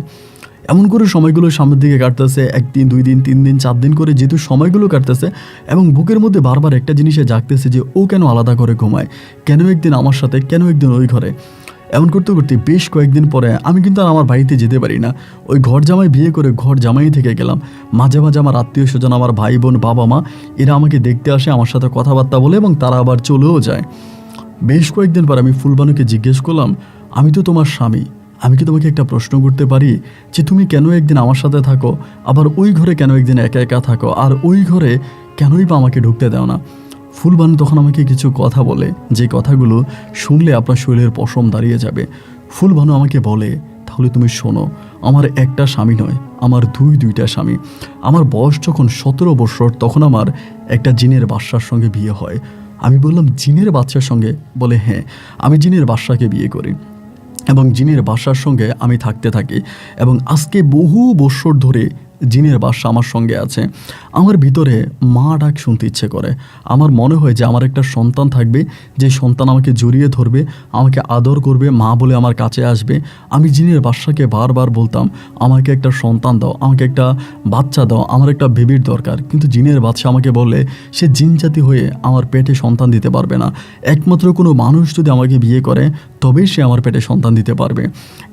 এমন করে সময়গুলো সামনের দিকে কাটতেছে, 1 দিন 2 দিন 3 দিন 4 দিন করে যেহেতু সময়গুলো কাটতেছে, এবং বুকের মধ্যে বারবার একটা জিনিসে জাগতেছে যে ও কেন আলাদা করে ঘুমায়, কেন একদিন আমার সাথে, কেন একদিন ওই ঘরে। এমন করতে করতে বেশ কয়েকদিন পরে আমি কিন্তু আর আমার বাড়িতে যেতে পারি না, ওই ঘর জামাই বিয়ে করে ঘর জামাই থেকে গেলাম। মাঝে মাঝে আমার আত্মীয় স্বজন, আমার ভাই বোন, বাবা মা, এরা আমাকে দেখতে আসে, আমার সাথে কথাবার্তা বলে এবং তারা আবার চলেও যায়। বেশ কয়েকদিন পর আমি ফুলবানুকে জিজ্ঞেস করলাম, আমি তো তোমার স্বামী, আমি কি তোমাকে একটা প্রশ্ন করতে পারি যে তুমি কেন একদিন আমার সাথে থাকো, আবার ওই ঘরে কেন একদিন একা একা থাকো, আর ওই ঘরে কেনই বা আমাকে ঢুকতে দাও না? ফুলবানু তখন আমাকে কিছু কথা বলে, যে কথাগুলো শুনলে আপনার শরীরের পশম দাঁড়িয়ে যাবে। ফুলবানু আমাকে বলে, তাহলে তুমি শোনো, আমার একটা স্বামী নয়, আমার দুইটা স্বামী। আমার বয়স যখন 17 বছর তখন আমার একটা জিনের বাদশার সঙ্গে বিয়ে হয়। আমি বললাম জিনের বাদশার সঙ্গে? বলে হ্যাঁ, আমি জিনের বাদশাকে বিয়ে করি এবং জিনের বাদশার সঙ্গে আমি থাকতে থাকি এবং আজকে বহু বছর ধরে জিনের বাদশা আমার সঙ্গে আছে। আমার ভিতরে মা ডাক শুনতে ইচ্ছে করে। আমার মনে হয় যে আমার একটা সন্তান থাকবে, যে সন্তান আমাকে জড়িয়ে ধরবে, আমাকে আদর করবে, মা বলে আমার কাছে আসবে। আমি জিনের বাদশাকে বারবার বলতাম আমাকে একটা সন্তান দাও, আমাকে একটা বাচ্চা দাও, আমার একটা বেবির দরকার। কিন্তু জিনের বাদশা আমাকে বলে সে জিন জাতি হয়ে আমার পেটে সন্তান দিতে পারবে না। একমাত্র কোনো মানুষ যদি আমাকে বিয়ে করে তবেই সে আমার পেটে সন্তান দিতে পারবে।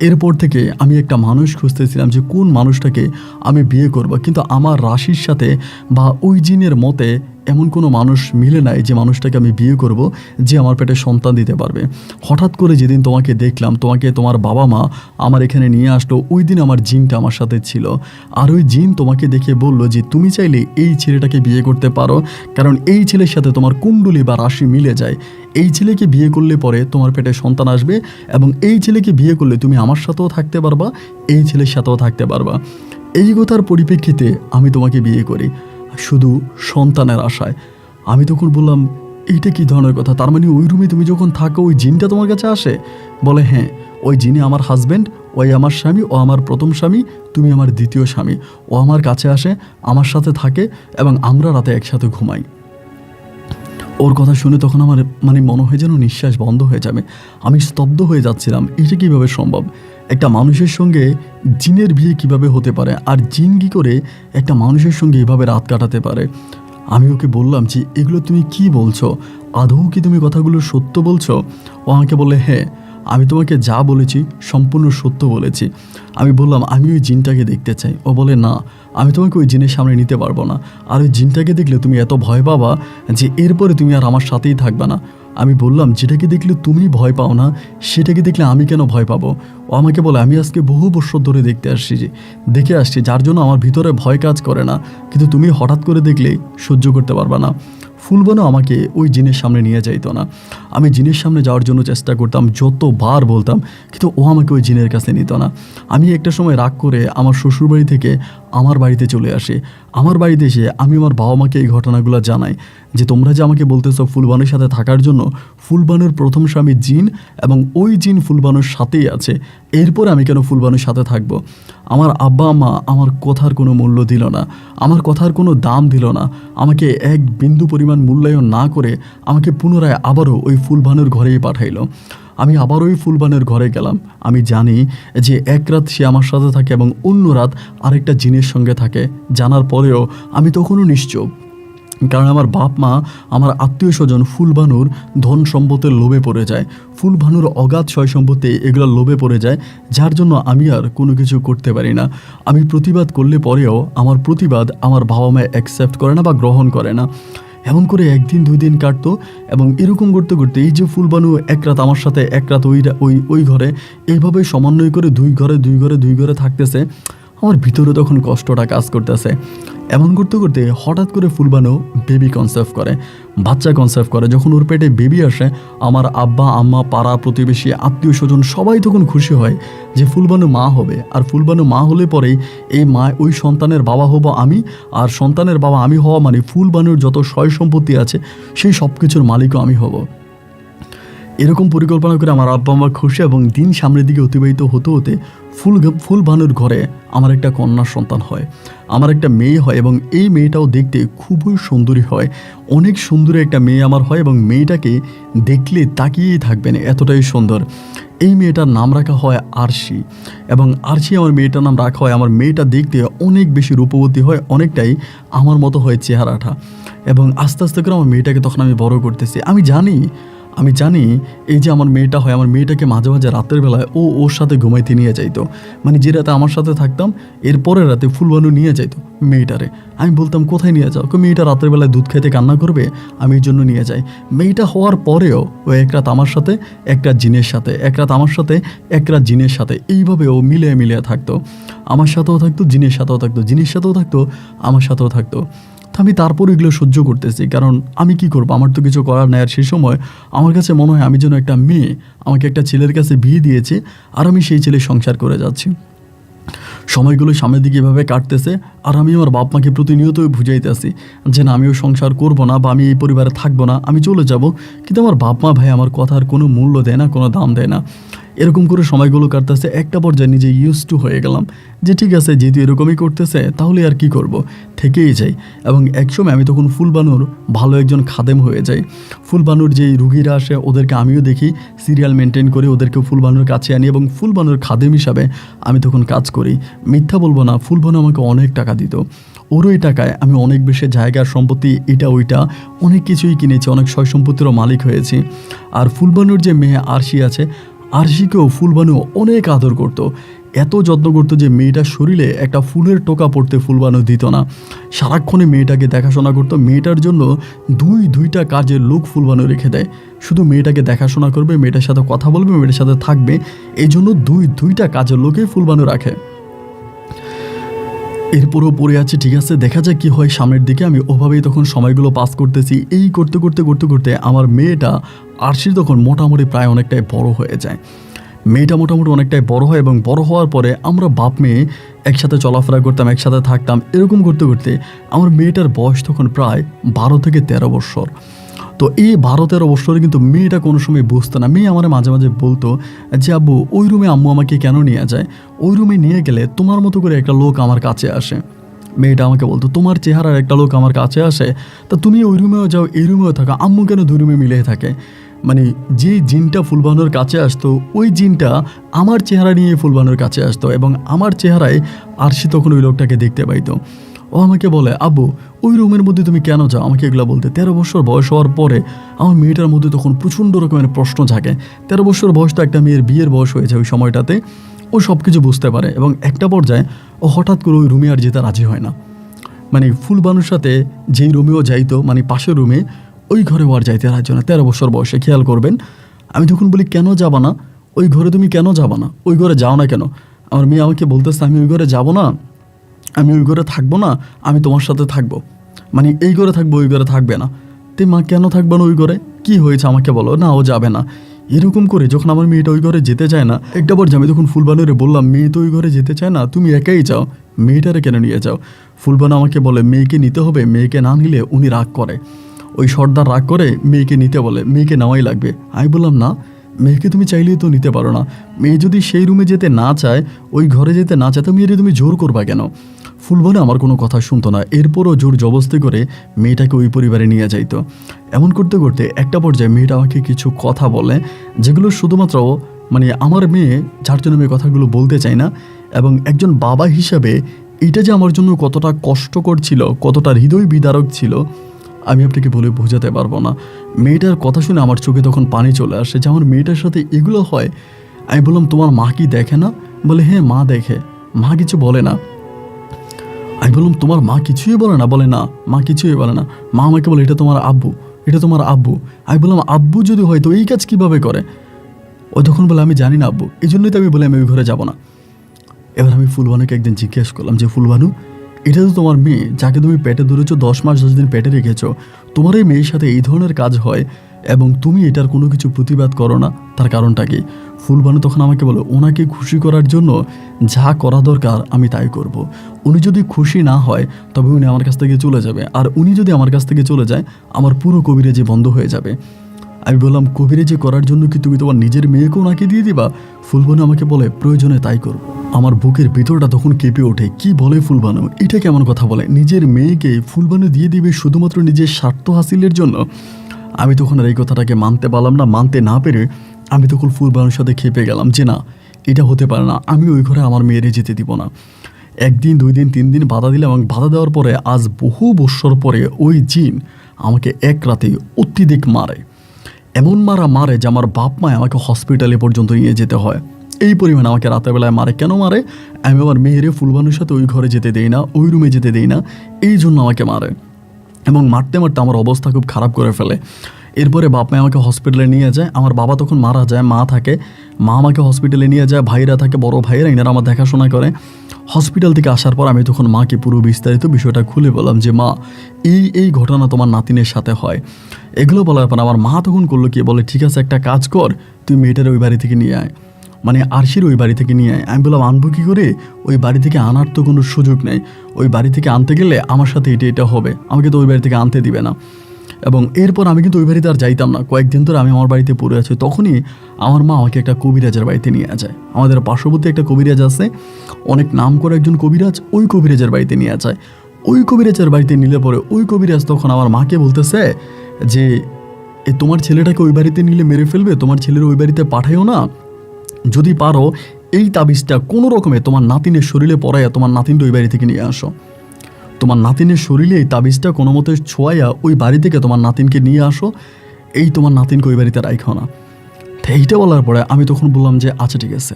এরপর থেকে আমি একটা মানুষ খুঁজতেছিলাম যে কোন মানুষটাকে আমি বিয়ে করব, কিন্তু আমার রাশির সাথে বা ওই জিনের মতে এমন কোনো মানুষ মিলে নাই যে মানুষটাকে আমি বিয়ে করব যে আমার পেটে সন্তান দিতে পারবে। হঠাৎ করে যেদিন তোমাকে দেখলাম, তোমাকে তোমার বাবা মা আমার এখানে নিয়ে আসলো, ওই দিন আমার জিনটা আমার সাথে ছিল। আর ওই জিন তোমাকে দেখে বলল যে তুমি চাইলে এই ছেলেটাকে বিয়ে করতে পারো, কারণ এই ছেলের সাথে তোমার কুণ্ডলী বা রাশি মিলে যায়। এই ছেলেকে বিয়ে করলে পরে তোমার পেটে সন্তান আসবে এবং এই ছেলেকে বিয়ে করলে তুমি আমার সাথেও থাকতে পারবা, এই ছেলের সাথেও থাকতে পারবা। এই কথার পরিপ্রেক্ষিতে আমি তোমাকে বিয়ে করি শুধু সন্তানের আশায়। আমি তখন বললাম এইটা কী ধরনের কথা? তার মানে ওই রুমে তুমি যখন থাকো ওই জিনটা তোমার কাছে আসে? বলে হ্যাঁ, ওই জিনে আমার হাজব্যান্ড, ওই আমার স্বামী, ও আমার প্রথম স্বামী, তুমি আমার দ্বিতীয় স্বামী। ও আমার কাছে আসে, আমার সাথে থাকে এবং আমরা রাতে একসাথে ঘুমাই। ওর কথা শুনে তখন আমার মনে হয় যেন নিঃশ্বাস বন্ধ হয়ে যাবে। আমি স্তব্ধ হয়ে যাচ্ছিলাম, এটা কীভাবে সম্ভব? একটা মানুষের সঙ্গে জিনের বিয়ে কিভাবে হতে পারে, আর জিন কী করে একটা মানুষের সঙ্গে এভাবে রাত কাটাতে পারে? আমি ওকে বললাম যে এগুলো তুমি কি বলছো, আদৌ কি তুমি কথাগুলো সত্য বলছো? ও আমাকে বলে হ্যাঁ, আমি তোমাকে যা বলেছি সম্পূর্ণ সত্য বলেছি। আমি বললাম আমি ওই জিনটাকে দেখতে চাই। ও বলে না, আমি তোমাকে ওই জিনের সামনে নিতে পারবো না। আর ওই জিনটাকে দেখলে তুমি এত ভয় পাবা যে এরপরে তুমি আর আমার সাথেই থাকবে না। আমি বললাম যেটাকে দেখলে তুমি ভয় পাও না, সেটাকে দেখলে আমি কেন ভয় পাবো? ও আমাকে বলে আমি আজকে বহু বছর ধরে দেখে আসছি, যার জন্য আমার ভিতরে ভয় কাজ করে না, কিন্তু তুমি হঠাৎ করে দেখলেই সহ্য করতে পারবা না। ফুলবানও আমাকে ওই জিনের সামনে নিয়ে যাইতো না। আমি জিনের সামনে যাওয়ার জন্য চেষ্টা করতাম, যতবার বলতাম, কিন্তু ও আমাকে ওই জিনের কাছে নিত না। আমি একটা সময় রাগ করে আমার শ্বশুরবাড়ি থেকে আমার বাড়িতে চলে আসি। আমার বাড়িতে এসে আমি আমার বাবা মাকে এই ঘটনাগুলো জানাই যে তোমরা যে আমাকে বলতেছো ফুলবানুর সাথে থাকার জন্য, ফুলবানুর প্রথম স্বামী জিন এবং ওই জিন ফুলবানুর সাথেই আছে, এরপর আমি কেন ফুলবানুর সাথে থাকবো? আমার আব্বা আম্মা আমার কথার কোনো মূল্য দিল না, আমার কথার কোনো দাম দিল না। আমাকে এক বিন্দু পরিমাণ মূল্যায়ন না করে আমাকে পুনরায় আবারও ওই ফুলবানুর ঘরেই পাঠাইলো। আমি আবার ওই ফুলবানের ঘরে গেলাম। আমি জানি যে এক রাত সে আমার সাথে থাকে এবং অন্য রাত আরেকটা জিনের সঙ্গে থাকে। জানার পরেও আমি তখনও নিশ্চুপ, কারণ আমার বাপ মা, আমার আত্মীয় স্বজন ফুলবানুর ধন সম্পদের লোভে পড়ে যায়, ফুলবানুর অগাধ সয় সম্পত্তি এগুলোর লোভে পড়ে যায়, যার জন্য আমি আর কোনো কিছু করতে পারি না। আমি প্রতিবাদ করলে পরেও আমার প্রতিবাদ আমার বাবা মা অ্যাকসেপ্ট করে না বা গ্রহণ করে না। এমন করে একদিন 2 দিন কাটতো এবং এরকম করতে করতে এই যে ফুলবানু এক রাত আমার সাথে, এক রাত ওই ঘরে, এইভাবে সমন্বয় করে দুই ঘরে থাকতেছে। আমার ভিতরে তখন কষ্টটা কাজ করতেছে। এমন করতে করতে হঠাৎ করে ফুলবানু বেবি কনসেপ্ট করে, বাচ্চা কনসেপ্ট করে। যখন ওর পেটে বেবি আসে, আমার আব্বা আম্মা, পাড়া প্রতিবেশী, আত্মীয় স্বজন সবাই তখন খুশি হয় যে ফুলবানু মা হবে। আর ফুলবানু মা হলে পরেই এই মা, ওই সন্তানের বাবা হব আমি, আর সন্তানের বাবা আমি হওয়া মানে ফুলবানুর যত সয় সম্পত্তি আছে সেই সব কিছুর মালিকও আমি হব। এরকম পরিকল্পনা করে আমার আব্বা আম্মা খুশি এবং দিন সামনের দিকে অতিবাহিত হতে হতে ফুলবানুর ঘরে আমার একটা কন্যা সন্তান হয়, আমার একটা মেয়ে হয় এবং এই মেয়েটাও দেখতে খুবই সুন্দরী হয়। অনেক সুন্দরী একটা মেয়ে আমার হয় এবং মেয়েটাকে দেখলে তাকিয়েই থাকবেন, এতটাই সুন্দর। এই মেয়েটার নাম রাখা হয় আরশি এবং আরশি আমার মেয়েটার নাম রাখা হয়। আমার মেয়েটা দেখতে অনেক বেশি রূপবতী হয়, অনেকটাই আমার মতো হয় চেহারাটা। এবং আস্তে আস্তে করে আমার মেয়েটাকে তখন আমি বড় করতেছি। আমি জানি এই যে আমার মেয়েটা হয়, আমার মেয়েটাকে মাঝে মাঝে রাতের বেলায় ওর সাথে ঘুমাইতে নিয়ে যাইতো। মানে যে রাতে আমার সাথে থাকতাম এর পরের রাতে ফুলবানু নিয়ে যাইতো মেয়েটারে। আমি বলতাম কোথায় নিয়ে যাও? মেয়েটা রাতের বেলায় দুধ খাইতে কান্না করবে, আমি এই জন্য নিয়ে যাই। মেয়েটা হওয়ার পরেও ও এক রাত আমার সাথে, এক রাত জিনের সাথে, এক রাত আমার সাথে, এক রাত জিনের সাথে, এইভাবে ও মিলিয়ে থাকতো। আমার সাথেও থাকতো, জিনের সাথেও থাকতো, জিনের সাথেও থাকতো, আমার সাথেও থাকতো। তো আমি তারপর এগুলো সহ্য করতেছি, কারণ আমি কি করব, আমার তো কিছু করার নাই। আর সেই সময় আমার কাছে মনে হয় আমি যেন একটা মেয়ে, আমাকে একটা ছেলের কাছে বিয়ে দিয়েছে আর আমি সেই ছেলের সংসার করে যাচ্ছি। সময়গুলো সামনের দিকে এভাবে কাটতেছে আর আমি আমার বাপ মাকে প্রতিনিয়তই বুঝাইতেছি যে না, আমিও সংসার করব না বা আমি এই পরিবারে থাকবো না, আমি চলে যাব। কিন্তু আমার বাপ মা ভাই আমার কথার কোনো মূল্য দেয় না, কোনো দাম দেয় না। এরকম করে সময়গুলো কাটতেছে। একটা পর্যায়ে নিজে ইউজ টু হয়ে গেলাম যে ঠিক আছে, যেহেতু এরকমই করতেছে তাহলে আর কি করব, থেকেই যাই। এবং একসময় আমি তখন ফুলবানুর ভালো একজন খাদেম হয়ে যাই। ফুলবানুর যেই রুগীরা আসে ওদেরকে আমিও দেখি, সিরিয়াল মেনটেন করে ওদেরকে ফুলবানুর কাছে আনি এবং ফুলবানুর খাদেম হিসাবে আমি তখন কাজ করি। মিথ্যা বলবো না, ফুলবানু আমাকে অনেক টাকা দিত। ওর ওই টাকায় আমি অনেক বেশি জায়গার সম্পত্তি, এটা ওইটা অনেক কিছুই কিনেছি, অনেক সয় সম্পত্তিরও মালিক হয়েছি। আর ফুলবানুর যে মেয়ে আরশি আছে, আরশিকেও ফুলবানু অনেক আদর করত, এত যত্ন করতো যে মেয়েটার শরীরে একটা ফুলের টোকা পড়তে ফুলবানু দিত না। সারাক্ষণে মেয়েটাকে দেখাশোনা করতো। মেয়েটার জন্য দুইটা কাজের লোক ফুলবানু রেখে দেয়, শুধু মেয়েটাকে দেখাশোনা করবে, মেয়েটার সাথে কথা বলবে, মেয়েটার সাথে থাকবে, এই জন্য দুইটা কাজের লোকেই ফুলবানু রাখে। এরপরও পড়ে আছে, ঠিক আছে দেখা যাক কী হয় সামনের দিকে। আমি ওভাবেই তখন সময়গুলো পাস করতেছি। এই করতে করতে করতে করতে আমার মেয়েটা আরশির তখন মোটামুটি প্রায় অনেকটাই বড় হয়ে যায়। মেয়েটা মোটামুটি অনেকটাই বড় হয় এবং বড় হওয়ার পরে আমরা বাপ মেয়ে একসাথে চলাফেরা করতাম, একসাথে থাকতাম। এরকম করতে করতে আমার মেয়েটার বয়স তখন প্রায় 12 থেকে 13 বছর। তো এই 12-13 বছরে কিন্তু মেয়েটা কোনো সময় বুঝতো না। মেয়ে আমার মাঝে মাঝে বলতো যে আব্বু, ওই রুমে আম্মু আমাকে কেন নিয়ে যায়, ওই রুমে নিয়ে গেলে তোমার মতো করে একটা লোক আমার কাছে আসে। মেয়েটা আমাকে বলতো তোমার চেহারার একটা লোক আমার কাছে আসে, তা তুমি ওই রুমেও যাও এই রুমেও থাকো, আম্মু কেন দুই রুমে মিলে থাকে। মানে যে জিনটা ফুলবানুর কাছে আসতো ওই জিনটা আমার চেহারা নিয়ে ফুলবানুর কাছে আসতো এবং আমার চেহারায় আরশি তখন ওই লোকটাকে দেখতে পাইতো। ও আমাকে বলে আব্বু, ওই রুমের মধ্যে তুমি কেন যাও, আমাকে এগুলো বলতে। 13 বছর বয়স হওয়ার পরে আমার মেয়েটার মধ্যে তখন প্রচণ্ড রকমের প্রশ্ন জাগে। 13 বছর বয়স তো একটা মেয়ের বিয়ের বয়স হয়েছে ওই সময়টাতে। ও সব কিছু বুঝতে পারে এবং একটা পর্যায়ে ও হঠাৎ করে ওই রুমে আর যেতে রাজি হয় না। মানে ফুলবানুর সাথে যেই রুমেও যাইতো, মানে পাশের রুমে, ওই ঘরে আর যাইতে রাজি হয় না 13 বছর বয়সে। খেয়াল করবেন, আমি তখন বলি কেন যাবা না ওই ঘরে, তুমি কেন যাবা না, ওই ঘরে যাও না কেন। আমার মেয়ে আমাকে বলতেছে আমি ওই ঘরে যাবো না, আমি ওই ঘরে থাকবো না, আমি তোমার সাথে থাকবো, মানে এই ঘরে থাকবো ওই ঘরে থাকবে না। তে মা কেন থাকবো না ওই ঘরে, কী হয়েছে আমাকে বলো। না ও যাবে না। এরকম করে যখন আমার মেয়েটা ওই ঘরে যেতে চায় না, একটা বার আমি তখন ফুলবানুরে বললাম মেয়ে তো ওই ঘরে যেতে চায় না, তুমি একাই যাও, মেয়েটারে কেন নিয়ে যাও। ফুলবানু আমাকে বলে মেয়েকে নিতে হবে, মেয়েকে না নিলে উনি রাগ করে, ওই সর্দার রাগ করে মেয়েকে নিতে বলে, মেয়েকে নেওয়াই লাগবে। আমি বললাম না, মেয়েকে তুমি চাইলেই তো নিতে পারো না, মেয়ে যদি সেই রুমে যেতে না চায়, ওই ঘরে যেতে না চায়, তো মেয়েরে তুমি জোর করবা কেন। ফুলবানু আমার কোনো কথা শুনতো না, এরপরও জোর জবস্তি করে মেয়েটাকে ওই পরিবারে নিয়ে যাইতো। এমন করতে করতে একটা পর্যায়ে মেয়েটা আমাকে কিছু কথা বলে যেগুলো শুধুমাত্র মানে আমার মেয়ে, যার জন্য আমি কথাগুলো বলতে চাই না। এবং একজন বাবা হিসাবে এটা যে আমার জন্য কতটা কষ্টকর ছিল, কতটা হৃদয় বিদারক ছিল, আমি আপনাকে বলে বোঝাতে পারবো না। মেয়েটার কথা শুনে আমার চোখে তখন পানি চলে আসে যে আমার মেয়েটার সাথে এগুলো হয়। আমি বললাম তোমার মা কি দেখে না, বলে হ্যাঁ মা দেখে, মা কিছু বলে না। আমি বললাম তোমার মা কিছুই বলে না, বলে না মা কিছুই বলে না। মা আমাকে বলে এটা তোমার আব্বু, এটা তোমার আব্বু। আমি বললাম আব্বু যদি হয় তো এই কাজ কীভাবে করে। ও তখন বলে আমি জানি না আব্বু, এই জন্যই তো আমি বলে আমি ওই ঘরে যাবো না। এবার আমি ফুলবানুকে একদিন জিজ্ঞেস করলাম যে ফুলবানু, এটা তো তোমার মেয়ে, যাকে তুমি পেটে ধরেছো, 10 মাস 10 দিন পেটে রেখেছো, তোমার এই মেয়ের সাথে এই ধরনের কাজ হয় এবং তুমি এটার কোনো কিছু প্রতিবাদ করো না, তার কারণটা কি। ফুলবানু তখন আমাকে বলো ওনাকে খুশি করার জন্য যা করা দরকার আমি তাই করব। উনি যদি খুশি না হয় তবে উনি আমার কাছ থেকে চলে যাবে, আর উনি যদি আমার কাছ থেকে চলে যায় আমার পুরো কবিরাজি বন্ধ হয়ে যাবে। আমি বললাম কবিরাজি করার জন্য কি তুমি তোমার নিজের মেয়েকেও নাকি দিয়ে দিবা। ফুলবানু আমাকে বলে প্রয়োজনে তাই করব। আমার বুকের ভিতরটা তখন কেঁপে ওঠে, কি বলে ফুলবানু, এটা কেমন কথা বলে, নিজের মেয়েকে ফুলবানু দিয়ে দিবে শুধুমাত্র নিজের স্বার্থ হাসিলের জন্য। আমি তখন আর এই কথাটাকে মানতে পারলাম না। মানতে না পেরে আমি তখন ফুলবানুর সাথে খেপে গেলাম যে না, এটা হতে পারে না, আমি ওই ঘরে আমার মেয়েরে যেতে দিব না। 1 দিন 2 দিন 3 দিন বাধা দিলাম এবং বাধা দেওয়ার পরে আজ বহু বৎসর পরে ওই জিন আমাকে এক রাতে অত্যধিক মারে, এমন মারে যে আমার বাপ মায় আমাকে হসপিটালে পর্যন্ত নিয়ে যেতে হয়। এই পরিমাণে আমাকে রাতের বেলায় মারে। কেন মারে, আমি আমার মেয়েরে ফুলবানুর সাথে ওই ঘরে যেতে দেই না, ওই রুমে যেতে দেই না, এই জন্য আমাকে মারে। এবং মারতে মারতে আমার অবস্থা খুব খারাপ করে ফেলে। এরপরে বাপ মা আমাকে হসপিটালে নিয়ে যায়। আমার বাবা তখন মারা যায়, মা থাকে, মা আমাকে হসপিটালে নিয়ে যায়, ভাইরা থাকে, বড় ভাইয়েরা, এনারা আমার দেখাশোনা করে। হসপিটাল থেকে আসার পর আমি তখন মাকে পুরো বিস্তারিত বিষয়টা খুলে বললাম যে মা এই ঘটনা তোমার নাতিনের সাথে হয়। এগুলো বলার পর আমার মা তখন করলো কি, বলে ঠিক আছে একটা কাজ কর, তুই মেয়েটার ওই বাড়ি থেকে নিয়ে আয়, মানে আরশির ওই বাড়ি থেকে নিয়ে আয়। আমি বললাম আনবো কী করে, ওই বাড়ি থেকে আনার তো কোনো সুযোগ নেই, ওই বাড়ি থেকে আনতে গেলে আমার সাথে এটা হবে, আমাকে তো ওই বাড়ি থেকে আনতে দিবে না। এবং এরপর আমি কিন্তু ওই বাড়িতে আর যাইতাম না, কয়েকদিন ধরে আমি আমার বাড়িতে পড়ে আছি। তখনই আমার মা আমাকে একটা কবিরাজের বাড়িতে নিয়ে যায়, আমাদের পার্শ্ববর্তী একটা কবিরাজ আছে, অনেক নাম করে একজন কবিরাজ, ওই কবিরাজের বাড়িতে নিয়ে যায়। ওই কবিরাজের বাড়িতে নিলে পরে ওই কবিরাজ তখন আমার মাকে বলতেছে যে তোমার ছেলেটাকে ওই বাড়িতে নিলে মেরে ফেলবে, তোমার ছেলের ওই বাড়িতে পাঠাইও না, যদি পারো এই তাবিজটা কোনো রকমে তোমার নাতিনের শরীরে পড়াইয়া তোমার নাতিনটা ওই বাড়ি থেকে নিয়ে আসো, তোমার নাতিনের শরীরে এই তাবিজটা কোনো মতে ছোঁয়াইয়া ওই বাড়ি থেকে তোমার নাতিনকে নিয়ে আসো, এই তোমার নাতিনকে ওই বাড়িতে রাখো না। এইটা বলার পরে আমি তখন বললাম যে আচ্ছা ঠিক আছে।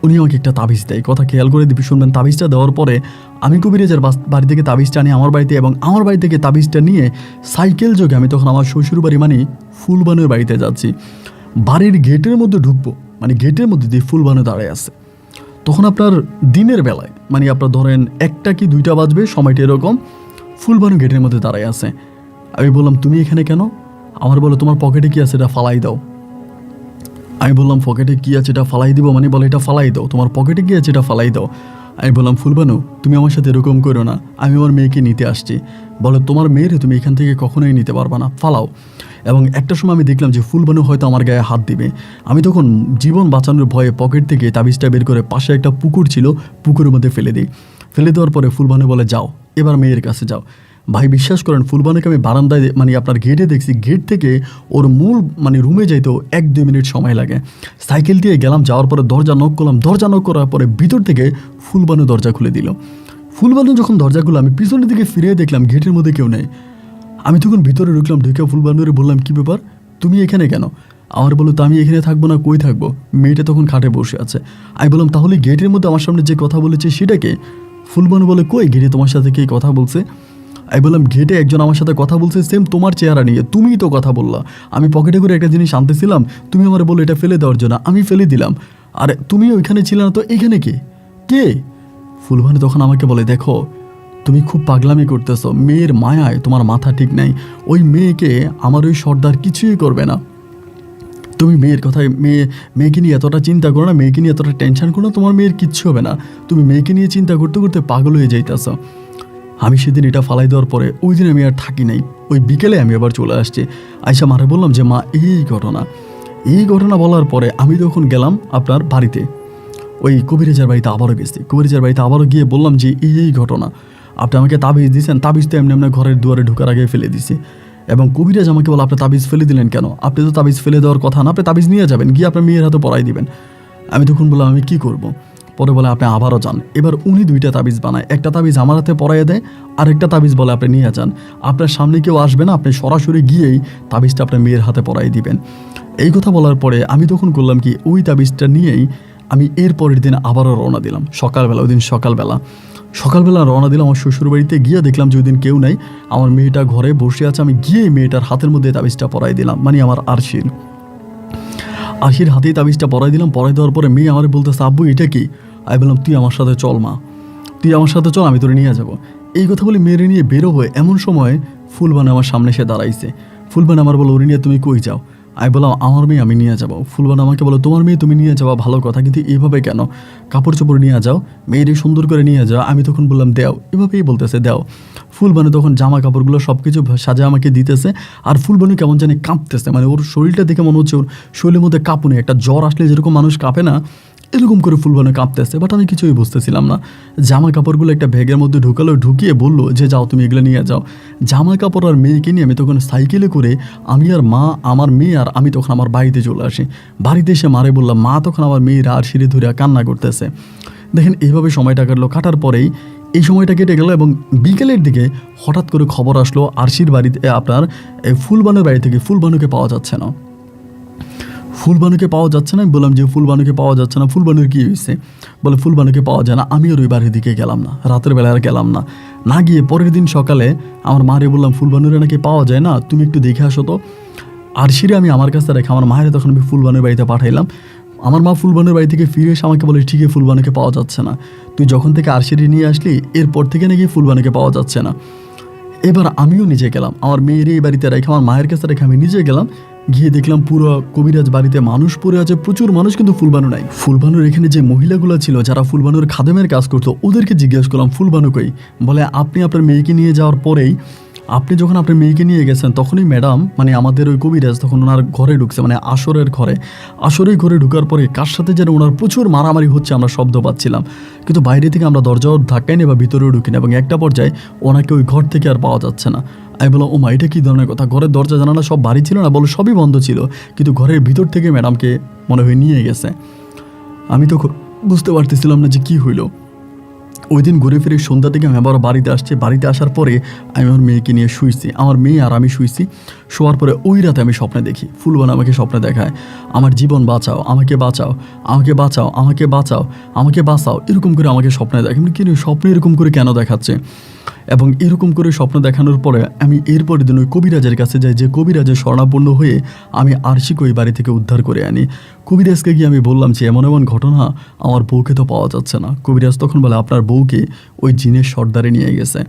উনি আমাকে একটা তাবিজ দেয়, কথা খেয়াল করে দিবি শুনবেন। তাবিজটা দেওয়ার পরে আমি কবিরাজের বাড়ি থেকে তাবিজটা নিয়ে আমার বাড়িতে, এবং আমার বাড়ি থেকে তাবিজটা নিয়ে সাইকেল যোগে আমি তখন আমার শ্বশুর বাড়ি মানে ফুলবানুর বাড়িতে যাচ্ছি। বাড়ির গেটের মধ্যে ঢুকবো, মানে গেটের মধ্যে দিয়ে ফুলবানু দাঁড়ায় আছে। তখন আপনার দিনের বেলায়, মানে আপনার ধরেন 1টা কি 2টা বাজবে, সময়টা এরকম। ফুলবানু গেটের মধ্যে দাঁড়ায় আছে। আমি বললাম তুমি এখানে কেন? আমার বলো তোমার পকেটে কি আছে এটা ফালাই দাও। আমি বললাম পকেটে কি আছে এটা ফালাই দিব, মানে বলে এটা ফালাই দাও, তোমার পকেটে কি আছে এটা ফালাই দাও। আমি বললাম ফুলবানু তুমি আমার সাথে এরকম করো না, আমি আমার মেয়েকে নিতে আসছি। বলে তোমার মেয়েরে তুমি এখান থেকে কখনোই নিতে পারবা না, ফালাও। এবং একটা সময় আমি দেখলাম যে ফুলবানু হয়তো আমার গায়ে হাত দিবে। আমি তখন জীবন বাঁচানোর ভয়ে পকেট থেকে তাবিজটা বের করে পাশে একটা পুকুর ছিল, পুকুরের মধ্যে ফেলে দিই। ফেলে দেওয়ার পরে ফুলবানু বলে যাও এবার মেয়ের কাছে যাও। ভাই বিশ্বাস করেন ফুলবানুকে আমি বারান্দায় মানে আপনার গেটে দেখছি, গেট থেকে ওর মূল মানে রুমে যাইতেও 1-2 মিনিট সময় লাগে। সাইকেল দিয়ে গেলাম, যাওয়ার পরে দরজা নক করলাম, দরজা নক করার পরে ভিতর থেকে ফুলবানু দরজা খুলে দিল। ফুলবানু যখন দরজা খুলে আমি পিছনের দিকে ফিরে দেখলাম গেটের মধ্যে কেউ নেই। আমি তখন ভিতরে ঢুকলাম, ঢুকে ফুলবানুরে বললাম কি ব্যাপার, তুমি এখানে কেন? আমার বললো তো আমি এখানে থাকবো না, কই থাকবো? মেয়েটা তখন খাটে বসে আছে। আমি বললাম তাহলে গেটের মধ্যে আমার সামনে যে কথা বলেছে সেটাকে? ফুলবানু বলে কই গেটে তোমার সাথে কে কথা বলছে? আমি বললাম গেটে একজন আমার সাথে কথা বলছে, সেম তোমার চেহারা নিয়ে, তুমিই তো কথা বললা। আমি পকেটে করে একটা জিনিস আনতেছিলাম, তুমি আমার বললে এটা ফেলে দেওয়ার জন্য, আমি ফেলে দিলাম। আর তুমি ওইখানে ছিলে না, তো এখানে কে কে? ফুলবানু তখন আমাকে বলে দেখো তুমি খুব পাগলামি করতেছো, মেয়ের মায়ায় তোমার মাথা ঠিক নাই। ওই মেয়েকে আমার ওই সর্দার কিছুই করবে না। তুমি মেয়ের কথায় মেয়েকে নিয়ে এতটা চিন্তা করো না, মেয়েকে নিয়ে এতটা টেনশন করো না, তোমার মেয়ের কিচ্ছু হবে না। তুমি মেয়েকে নিয়ে চিন্তা করতে করতে পাগল হয়ে যাইতেছ। আমি সেদিন এটা ফালাই দেওয়ার পরে ওই দিন আমি আর থাকি নাই, ওই বিকেলে আমি আবার চলে আসছি। আয়সা মারে বললাম যে মা এই ঘটনা বলার পরে আমি তখন গেলাম আপনার বাড়িতে, ওই কবিরাজের বাড়িতে আবারও গেছি। কবিরাজের বাড়িতে আবারও গিয়ে বললাম যে এই ঘটনা, আপনি আমাকে তাবিজ দিয়েছেন, তাবিজ তো এমনি এমনি ঘরের দুয়ারে ঢোকার আগে ফেলে দিছি। এবং কবিরাজ আমাকে বলে আপনি তাবিজ ফেলে দিলেন কেন? আপনি তো তাবিজ ফেলে দেওয়ার কথা না, আপনি তাবিজ নিয়ে যাবেন, গিয়ে আপনার মেয়ের হাতে পড়াই দিবেন। আমি তখন বললাম আমি কি করব? পরে বলে আপনি আবারও যান। এবার উনি 2টা তাবিজ বানায়, একটা তাবিজ আমার হাতে পড়াইয়ে দেয়, আরেকটা তাবিজ বলে আপনি নিয়ে যান, আপনার সামনে কেউ আসবে না, আপনি সরাসরি গিয়েই তাবিজটা আপনার মেয়ের হাতে পড়াই দিবেন। এই কথা বলার পরে আমি তখন করলাম কি, ওই তাবিজটা নিয়েই আমি এর পরের দিন আবারও রওনা দিলাম সকালবেলা। ওই দিন সকালবেলা রওনা দিলাম আমার শ্বশুরবাড়িতে। গিয়ে দেখলাম যে ওই দিন কেউ নাই, আমার মেয়েটা ঘরে বসে আছে। আমি গিয়ে মেয়েটার হাতের মধ্যে তাবিজটা পরাই দিলাম, মানে আমার আরশির হাতেই তাবিজটা পরাই দিলাম। পরাই দেওয়ার পরে মেয়ে আমার বলতেছে আব্বু এটা কি? আমি বললাম তুই আমার সাথে চল মা, তুই আমার সাথে চল, আমি তোরে নিয়ে যাবো। এই কথা বলে মেয়েরে নিয়ে বেরোবো, এমন সময় ফুলবানু আমার সামনে এসে দাঁড়াইছে। ফুলবানু আমার বলো ওরে নিয়ে তুমি কই যাও? আমি বললাম আমার মেয়ে আমি নিয়ে যাবো। ফুলবানু আমাকে বলো তোমার মেয়ে তুমি নিয়ে যাওয়া ভালো কথা, কিন্তু এইভাবে কেন? কাপড় চোপড় নিয়ে যাও, মেয়েরে সুন্দর করে নিয়ে যাও। আমি তখন বললাম দেও, এভাবেই বলতেছে দেও। ফুলবানু তখন জামা কাপড়গুলো সব কিছু সাজা আমাকে দিতেছে। আর ফুলবানু কেমন জানি কাঁপতেছে, মানে ওর শরীরটা দেখে মনে হচ্ছে ওর শরীরের মধ্যে কাঁপুনি, একটা জ্বর আসলে যেরকম মানুষ কাঁপে না, এরকম করে ফুলবানু কাঁপতেছে। বাট আমি কিছুই বুঝতেছিলাম না। জামা কাপড়গুলো একটা ব্যাগের মধ্যে ঢুকালো, ঢুকিয়ে বললো যে যাও তুমি এগুলো নিয়ে যাও। জামা কাপড় আর মেয়েকে নিয়ে আমি তখন সাইকেলে করে আমি আর মা, আমার মেয়ে আর আমি তখন আমার বাড়িতে চলে আসি। বাড়িতে এসে মারে বললাম, মা তখন আমার মেয়েরা আর সিঁড়ি ধরে কান্না করতেছে। দেখেন এইভাবে সময়টা কাটলো। কাটার পরেই এই সময়টা কেটে গেল এবং বিকেলের দিকে হঠাৎ করে খবর আসলো আরশির বাড়িতে আপনার ফুলবানুর বাড়ি থেকে ফুলবানুকে পাওয়া যাচ্ছে না। আমি বললাম যে ফুলবানুকে পাওয়া যাচ্ছে না, ফুলবানুর কী হয়েছে? বলে ফুলবানুকে পাওয়া যায় না। আমি আর ওই বাড়ির দিকে গেলাম না, রাতের বেলা আর গেলাম না। না গিয়ে পরের দিন সকালে আমার মারে বললাম ফুলবানুরে নাকি পাওয়া যায় না, তুমি একটু দেখে আসো তো। আরশিরে আমি আমার কাছে রেখে আমার মায়ের তখন আমি ফুলবানুর বাড়িতে পাঠাইলাম। আমার মা ফুলবানুর বাড়ি থেকে ফিরে এসে আমাকে বলে, ঠিকই ফুলবানুকে পাওয়া যাচ্ছে না, তুই যখন থেকে আরশিরি নিয়ে আসলি এরপর থেকে নাকি ফুলবানুকে পাওয়া যাচ্ছে না। এবার আমিও নিজে গেলাম, আমার মেয়ের এই বাড়িতে রেখে, আমার মায়ের কাছে রেখে আমি নিজে গেলাম, গিয়ে দেখলাম পুরো কবিরাজ বাড়িতে মানুষ পড়ে আছে, প্রচুর মানুষ, কিন্তু ফুলবানু নাই। ফুলবানুর এখানে যে মহিলাগুলো ছিল যারা ফুলবানুর খাদেমের কাজ করতো ওদেরকে জিজ্ঞেস করলাম ফুলবানু কই। বলে আপনি আপনার মেয়েকে নিয়ে যাওয়ার পরেই, আপনি যখন আপনার মেয়েকে নিয়ে গেছেন তখনই ম্যাডাম মানে আমাদের ওই কবিরাজ তখন ওনার ঘরে ঢুকছে, মানে আসরের ঘরে ঢুকার পরে কার সাথে যেন ওনার প্রচুর মারামারি হচ্ছে আমরা শব্দ পাচ্ছিলাম, কিন্তু বাইরে থেকে আমরা দরজাও ধাক্কাইনি বা ভিতরেও ঢুকিনি, এবং একটা পর্যায়ে ওনাকে ওই ঘর থেকে আর পাওয়া যাচ্ছে না। আমি বললাম, ও মা এটা কী ধরনের কথা, ঘরের দরজা জানালা সব বাড়ি ছিল না? বলো সবই বন্ধ ছিল, কিন্তু ঘরের ভিতর থেকে ম্যাডামকে মনে হয় নিয়ে গেছে। আমি তো বুঝতে পারতেছিলাম না যে কী হইল। ওই দিন ঘুরে ফিরে সন্ধ্যা থেকে আমি আবার বাড়িতে আসছি, বাড়িতে আসার পরে আমি আমার মেয়েকে নিয়ে শুইছি, আমার মেয়ে আর আমি শুইছি। শোয়ার পরে ওই রাতে আমি স্বপ্নে দেখি ফুলবানু আমাকে স্বপ্নে দেখায়, আমার জীবন বাঁচাও, আমাকে বাঁচাও, আমাকে বাঁচাও, আমাকে বাঁচাও, আমাকে বাঁচাও, এরকম করে আমাকে স্বপ্নে দেখে। আমি কিন্তু স্বপ্নে এরকম করে কেন দেখাচ্ছে? এবং এরকম করে স্বপ্ন দেখানোর পরে আমি এরপরের দিন ওই কবিরাজের কাছে যাই, যে কবিরাজের শরণাপন্ন হয়ে আমি আরশিকে ওই বাড়ি থেকে উদ্ধার করে আনি। কবিরাজকে গিয়ে আমি বললাম যে এমন এমন ঘটনা, আমার বউকে তো পাওয়া যাচ্ছে না। কবিরাজ তখন বলে, আপনার বউকে ওই জিনের সর্দারে নিয়ে গেছে।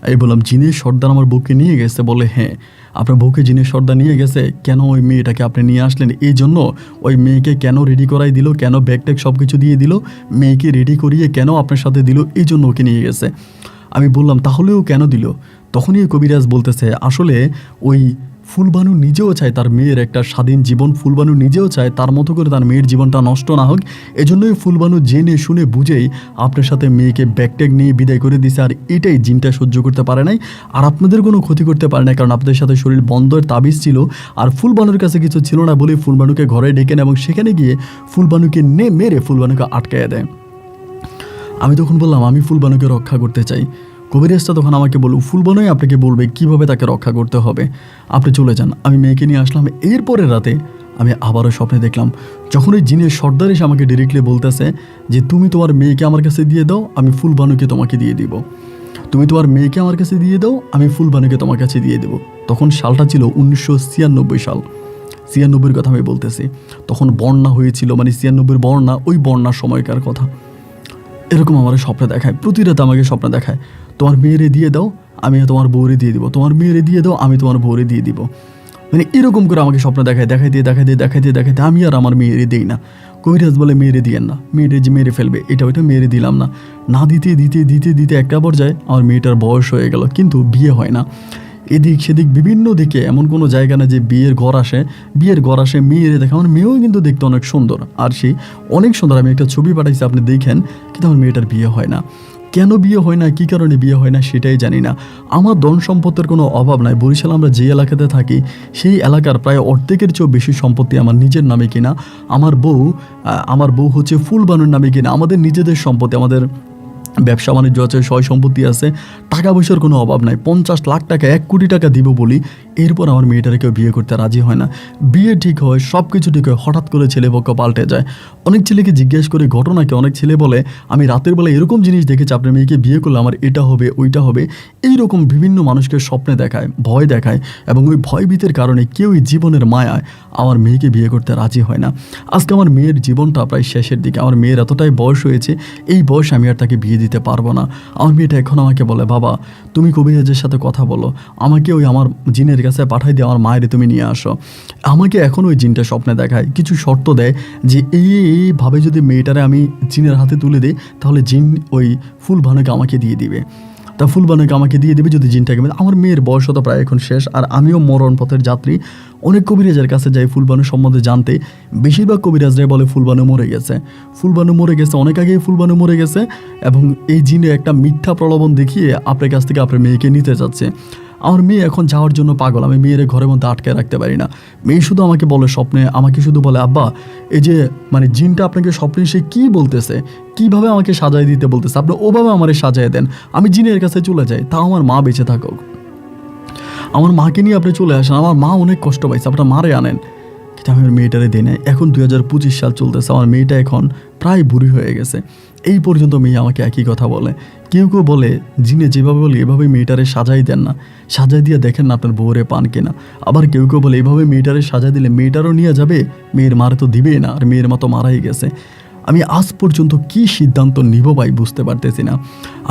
আমি বললাম, জিনের সর্দার আমার বউকে নিয়ে গেছে? বলে হ্যাঁ, আপনার বউকে জিনের সর্দার নিয়ে গেছে। কেন ওই মেয়েটাকে আপনি নিয়ে আসলেন? এই জন্য ওই মেয়েকে কেন রেডি করাই দিল, কেন ব্যাগ ট্যাগ সব কিছু দিয়ে দিল, মেয়েকে রেডি করিয়ে কেন আপনার সাথে দিল, এই জন্য ওকে নিয়ে গেছে। আমি বললাম, তাহলেও কেন দিল? তখনই কবিরাজ বলতেছে, আসলে ওই ফুলবানু নিজেও চায় তার মেয়ের একটা স্বাধীন জীবন, ফুলবানু নিজেও চায় তার মতো করে তার মেয়ের জীবনটা নষ্ট না হোক, এজন্যই ফুলবানু জেনে শুনে বুঝেই আপনার সাথে মেয়েকে ব্যাগট্যাগ নিয়ে বিদায় করে দিছে। আর এটাই জিনটা সহ্য করতে পারে নাই, আর আপনাদের কোনো ক্ষতি করতে পারে না, কারণ আপনাদের সাথে শরীর বন্ধের তাবিজ ছিল, আর ফুলবানুর কাছে কিছু ছিল না বলে ফুলবানুকে ঘরে ডেকে নেয় এবং সেখানে গিয়ে ফুলবানুকে মেরে ফুলবানুকে আটকাইয়া দেয়। আমি তখন বললাম, আমি ফুলবানুকে রক্ষা করতে চাই। কবিরাজটা তখন আমাকে বলল, ফুলবানুই আপনাকে বলবে কীভাবে তাকে রক্ষা করতে হবে, আপনি চলে যান। আমি মেয়েকে নিয়ে আসলাম। এরপরের রাতে আমি আবারও স্বপ্নে দেখলাম, যখন ওই জিনের সর্দার এসে আমাকে ডিরেক্টলি বলতেছে যে তুমি তোমার মেয়েকে আমার কাছে দিয়ে দাও, আমি ফুলবানুকে তোমাকে দিয়ে দিব। তুমি তোমার মেয়েকে আমার কাছে দিয়ে দাও, আমি ফুলবানুকে তোমার কাছে দিয়ে দেবো। তখন সালটা ছিল 1996 সাল, 96 কথা আমি বলতেছি। তখন বন্যা হয়েছিল, মানে 96 বন্যা, ওই বন্যার সময়কার কথা। এরকম আমার স্বপ্নে দেখায়, প্রতি রাতে আমাকে স্বপ্নে দেখায়, তোমার মেয়েরে দিয়ে দাও, আমি তোমার বউরে দিয়ে দিব, তোমার মেয়েরে দিয়ে দাও, আমি তোমার বউরে দিয়ে দিব। মানে এরকম করে আমাকে স্বপ্ন দেখাইতে আমি আর আমার মেয়েরে দিই না। কবিরাজ বলে, মেয়েরে দিয়েন না, মেয়েরে যে মেরে ফেলবে, এটা ওইটা মেয়েরে দিলাম না দিতে একটা পর্যায়ে আমার মেয়েটার বয়স হয়ে গেল, কিন্তু বিয়ে হয় না। এদিক সেদিক বিভিন্ন দিকে, এমন কোনো জায়গা না যে বিয়ের ঘর আসে মেয়েরে দেখে। আমার মেয়েও কিন্তু দেখতে অনেক সুন্দর, আর সেই অনেক সুন্দর। আমি একটা ছবি পাঠাইছি, আপনি দেখেন, কিন্তু আমার মেয়েটার বিয়ে হয় না। কেন বিয়ে হয় না, কী কারণে বিয়ে হয় না সেটাই জানি না। আমার ধন সম্পদের কোনো অভাব নাই। বরিশাল আমরা যে এলাকাতে থাকি সেই এলাকার প্রায় অর্ধেকের চেয়েও বেশি সম্পত্তি আমার নিজের নামে কিনা। আমার বউ হচ্ছে ফুলবানুর নামে কিনা। আমাদের নিজেদের সম্পত্তি, আমাদের ব্যবসা বাণিজ্য আছে, সয় সম্পত্তি আছে, টাকা পয়সার কোনো অভাব নাই। 50 লাখ টাকা, 1 কোটি টাকা দিব বলি, এরপর আমার মেয়েটারে কেউ বিয়ে করতে রাজি হয় না। বিয়ে ঠিক হয়, সব কিছু ঠিক হয়, হঠাৎ করে ছেলেপক্ষ পাল্টে যায়। অনেক ছেলেকে জিজ্ঞেস করে ঘটনাকে, অনেক ছেলে বলে আমি রাতের বেলা এরকম জিনিস দেখেছি, আপনার মেয়েকে বিয়ে করলে আমার এটা হবে ওইটা হবে, এইরকম বিভিন্ন মানুষকে স্বপ্নে দেখায়, ভয় দেখায়, এবং ওই ভয়ভীতের কারণে কেউই জীবনের মায়ায় আমার মেয়েকে বিয়ে করতে রাজি হয় না। আজকে আমার মেয়ের জীবনটা প্রায় শেষের দিকে। আমার মেয়ের এতটাই বয়স হয়েছে, এই বয়সে আমি আর তাকে বিয়ে দিতে পারবো না। আমার মেয়েটা এখন আমাকে বলে, বাবা তুমি কবিরাজের সাথে কথা বলো, আমাকে ওই আমার জিনের কাছে পাঠাই দিয়ে আমার মায়ের তুমি নিয়ে আসো। আমাকে এখন ওই জিনটা স্বপ্নে দেখায়, কিছু শর্ত দেয় যে এইভাবে যদি মেয়েটারে আমি জিনের হাতে তুলে দিই তাহলে জিন ওই ফুলবানুকে আমাকে দিয়ে দিবে। তা ফুলবানুকে আমাকে দিয়ে দেবে যদি জিনটাকে। আমার মেয়ের বয়স তো প্রায় এখন শেষ, আর আমিও মরণ পথের যাত্রী। অনেক কবিরাজের কাছে যাই ফুলবানু সম্বন্ধে জানতে, বেশিরভাগ কবিরাজরাই বলে ফুলবানু মরে গেছে, অনেক আগেই ফুলবানু মরে গেছে, এবং এই জিনে একটা মিথ্যা প্রলোভন দেখিয়ে আপনার কাছ থেকে আপনার মেয়েকে নিতে যাচ্ছে। আমার মেয়ে এখন যাওয়ার জন্য পাগল, আমি মেয়ের ঘরের মধ্যে আটকে রাখতে পারি না। মেয়ে শুধু আমাকে বলে স্বপ্নে, আমাকে শুধু বলে, আব্বা এই যে মানে জিনটা আপনাকে স্বপ্নে সে কী বলতেছে, কীভাবে আমাকে সাজাই দিতে বলতেছে, আপনি ওভাবে আমারে সাজাই দেন, আমি জিনের কাছে চলে যাই, তাও আমার মা বেঁচে থাকুক। আমার মাকে নিয়ে আপনি চলে আসেন, আমার মা অনেক কষ্ট পাইছে, আপনার মারে আনেন। কিন্তু আমি মেয়েটারে দিই নাই। এখন 2025 সাল চলতেছে, আমার মেয়েটা এখন প্রায় বুড়ি হয়ে গেছে। এই পর্যন্ত মেয়ে আমাকে একই কথা বলে। কেউ কেউ বলে জিনে যেভাবে বলে এভাবে মেয়েটারে সাজাই দেন না, সাজাই দিয়ে দেখেন না আপনার বউরে পান কিনা। আবার কেউ কেউ বলে এভাবে মেয়েটারে সাজাই দিলে মেয়েটারও নিয়ে যাবে, মেয়ের মারে তো দিবেই না, আর মেয়ের মা তো মারাই গেছে। আমি আজ পর্যন্ত কি সিদ্ধান্ত নিব ভাই বুঝতে পারতেছি না।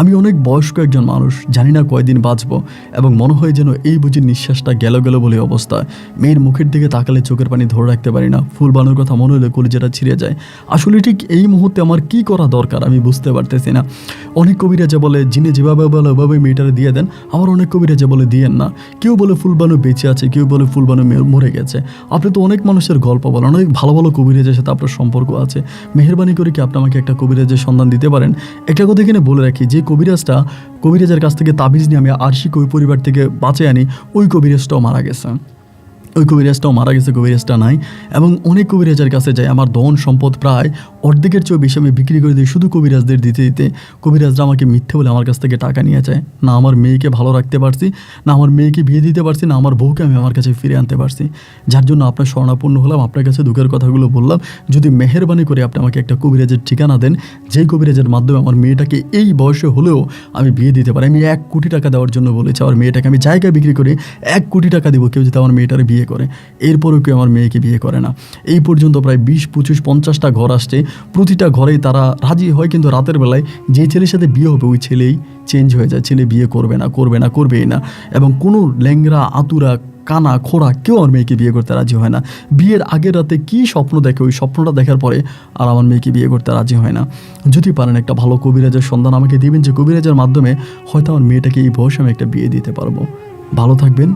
আমি অনেক বয়স্ক একজন মানুষ, জানি না কয়দিন বাঁচবো, এবং মনে হয় যেন এই বুঝি নিঃশ্বাসটা গেল গেল বলে অবস্থা। মেয়ের মুখের দিকে তাকালে চোখের পানি ধরে রাখতে পারি না, ফুল বানুর কথা মনে হলে কলিজাটা ছিঁড়ে যায়। আসলে ঠিক এই মুহূর্তে আমার কি করা দরকার আমি বুঝতে পারতেছি না। অনেক কবিরাজে বলে জিনে যেভাবে বলে ওভাবে মেয়েটারে দিয়ে দেন, আবার অনেক কবিরাজে বলে দিয়েন না। কেউ বলে ফুলবানু বেঁচে আছে, কেউ বলে ফুলবানু মরে গেছে। আপনি তো অনেক মানুষের গল্প বলেন, অনেক ভালো ভালো কবিরাজের সাথে আপনার সম্পর্ক আছে, মেহেরবানি করে কি আপনি আমাকে একটা কবিরাজের সন্ধান দিতে পারেন? একটা কথা এখানে বলে রাখি, যে কবিরাজের কাছ থেকে তাবিজ নিয়ে আমি আরশিক ওই পরিবার থেকে বাঁচে আনি, ওই কবিরাজটাও মারা গেছে, কবিরাজটা নাই। এবং অনেক কবিরাজের কাছে যাই, আমার ধন সম্পদ প্রায় অর্ধেকের চেয়েও বেশি আমি বিক্রি করে দিই শুধু কবিরাজদের দিতে দিতে। কবিরাজরা আমাকে মিথ্যে বলে আমার কাছ থেকে টাকা নিয়ে যায়। না আমার মেয়েকে ভালো রাখতে পারছি, না আমার মেয়েকে বিয়ে দিতে পারছি, না আমার বউকে আমি আমার কাছে ফিরে আনতে পারছি। যার জন্য আপনার শরণাপন্ন হলাম, আপনার কাছে দুঃখের কথাগুলো বললাম। যদি মেহেরবানি করে আপনি আমাকে একটা কবিরাজের ঠিকানা দেন, যেই কবিরাজের মাধ্যমে আমার মেয়েটাকে এই বয়সে হলেও আমি বিয়ে দিতে পারি। আমি 1 কোটি টাকা দেওয়ার জন্য বলেছি, আমার মেয়েটাকে আমি জায়গায় বিক্রি করে 1 কোটি টাকা দেবো কেউ যদি আমার মেয়েটারে বিয়ে করে। এরপরেও কেউ আমার মেয়েকে বিয়ে করে না। এই পর্যন্ত প্রায় 20, 25, 50টা ঘর আসছে, প্রতিটা ঘরেই তারা রাজি হয়, কিন্তু রাতের বেলায় যে ছেলের সাথে বিয়ে হবে ওই ছেলেই চেঞ্জ হয়ে যায়, ছেলে বিয়ে করবেই না। এবং কোনো ল্যাংরা আতুরা কানা খোড়া কেউ আমার মেয়েকে বিয়ে করতে রাজি হয় না। বিয়ের আগের রাতে কী স্বপ্ন দেখে, ওই স্বপ্নটা দেখার পরে আর আমার মেয়েকে বিয়ে করতে রাজি হয় না। যদি পারেন একটা ভালো কবিরাজের সন্ধান আমাকে দিবেন, যে কবিরাজের মাধ্যমে হয়তো আমার মেয়েটাকে এই বয়সে আমি একটা বিয়ে দিতে পারবো। ভালো থাকবেন,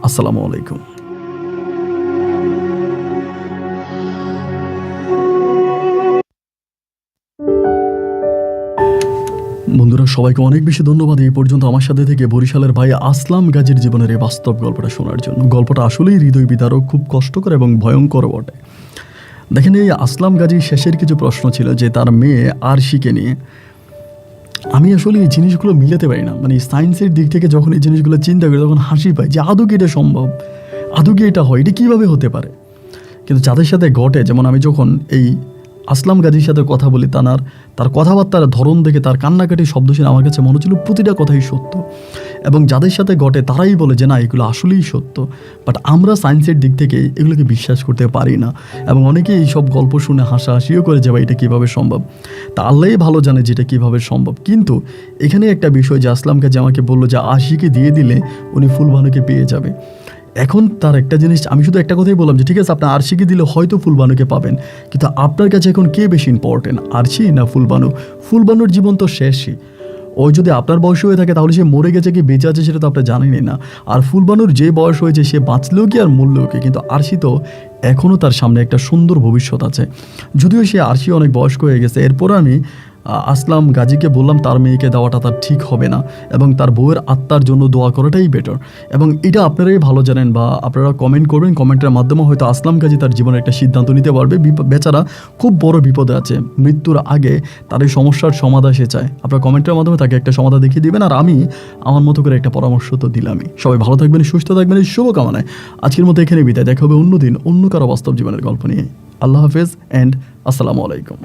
আসসালামু আলাইকুম। বন্ধুরা সবাইকে অনেক বেশি ধন্যবাদ এই পর্যন্ত আমার সাথে থেকে বরিশালের ভাই আসলাম গাজীর জীবনের এই বাস্তব গল্পটা শোনার জন্য। গল্পটা আসলেই হৃদয় বিদারক, খুব কষ্টকর এবং ভয়ঙ্কর বটে। দেখেন, এই আসলাম গাজীর শেষের কিছু প্রশ্ন ছিল যে তার মেয়ে আরশিকে নিয়ে। আমি আসলে এই জিনিসগুলো মিলাতে পারি না, মানে সায়েন্সের দিক থেকে যখন এই জিনিসগুলো চিন্তা করি তখন হাসি পাই যে আদৌ কি এটা সম্ভব, আদৌ কি এটা হয়, এটা কীভাবে হতে পারে। কিন্তু যাদের সাথে ঘটে, যেমন আমি যখন এই আসলাম গাজীর সাথে কথা বলি, তার কথাবার্তার ধরন দেখে, তার কান্নাকাটি শব্দ শুনে আমার কাছে মনে হচ্ছিল প্রতিটা কথাই সত্য। এবং যাদের সাথে ঘটে তারাই বলে যে না এগুলো আসলেই সত্য। বাট আমরা সায়েন্সের দিক থেকে এগুলোকে বিশ্বাস করতে পারি না, এবং অনেকেই এইসব গল্প শুনে হাসাহাসিও করে যে ভাই এটা কীভাবে সম্ভব। তা আল্লাহই ভালো জানে যে এটা কীভাবে সম্ভব। কিন্তু এখানে একটা বিষয় যে আসলাম গাজী আমাকে বললো যে আশিকে দিয়ে দিলে উনি ফুলবানুকে পেয়ে যাবে। এখন তার একটা জিনিস, আমি শুধু একটা কথাই বললাম যে ঠিক আছে আপনার আরশিকে দিলে হয়তো ফুলবানুকে পাবেন, কিন্তু আপনার কাছে এখন কে বেশি ইম্পর্টেন্ট, আরশি না ফুলবানু? ফুলবানুর জীবন তো শেষই। ওই যদি আপনার বয়স হয়ে থাকে তাহলে সে মরে গেছে কি বেঁচে আছে সেটা তো আপনি জানেনই না। আর ফুলবানুর যে বয়স হয়েছে সে বাঁচলেও কি আর মরলেও কি, কিন্তু আরশি তো এখনও তার সামনে একটা সুন্দর ভবিষ্যৎ আছে। যদিও সে আরশি অনেক বয়স্ক হয়ে গেছে, এরপর আমি আসলাম গাজীকে বললাম তার মেয়েকে দেওয়াটা তার ঠিক হবে না, এবং তার বউয়ের আত্মার জন্য দোয়া করাটাই বেটার। এবং এটা আপনারাই ভালো জানেন, বা আপনারা কমেন্ট করবেন, কমেন্টের মাধ্যমে হয়তো আসলাম গাজী তার জীবনের একটা সিদ্ধান্ত নিতে পারবে। বেচারা খুব বড় বিপদে আছে, মৃত্যুর আগে তার এই সমস্যার সমাধান সে চায়। আপনারা কমেন্টের মাধ্যমে তাকে একটা সমাধান দেখিয়ে দিবেন, আর আমি আমার মতো করে একটা পরামর্শ তো দিলামই। সবাই ভালো থাকবেন, সুস্থ থাকবেন, এই শুভকামনায় আজকের মতো এখানে বিদায়। দেখা হবে অন্যদিন অন্য কারো বাস্তব জীবনের গল্প নিয়ে। আল্লাহ হাফেজ অ্যান্ড আসসালামু আলাইকুম।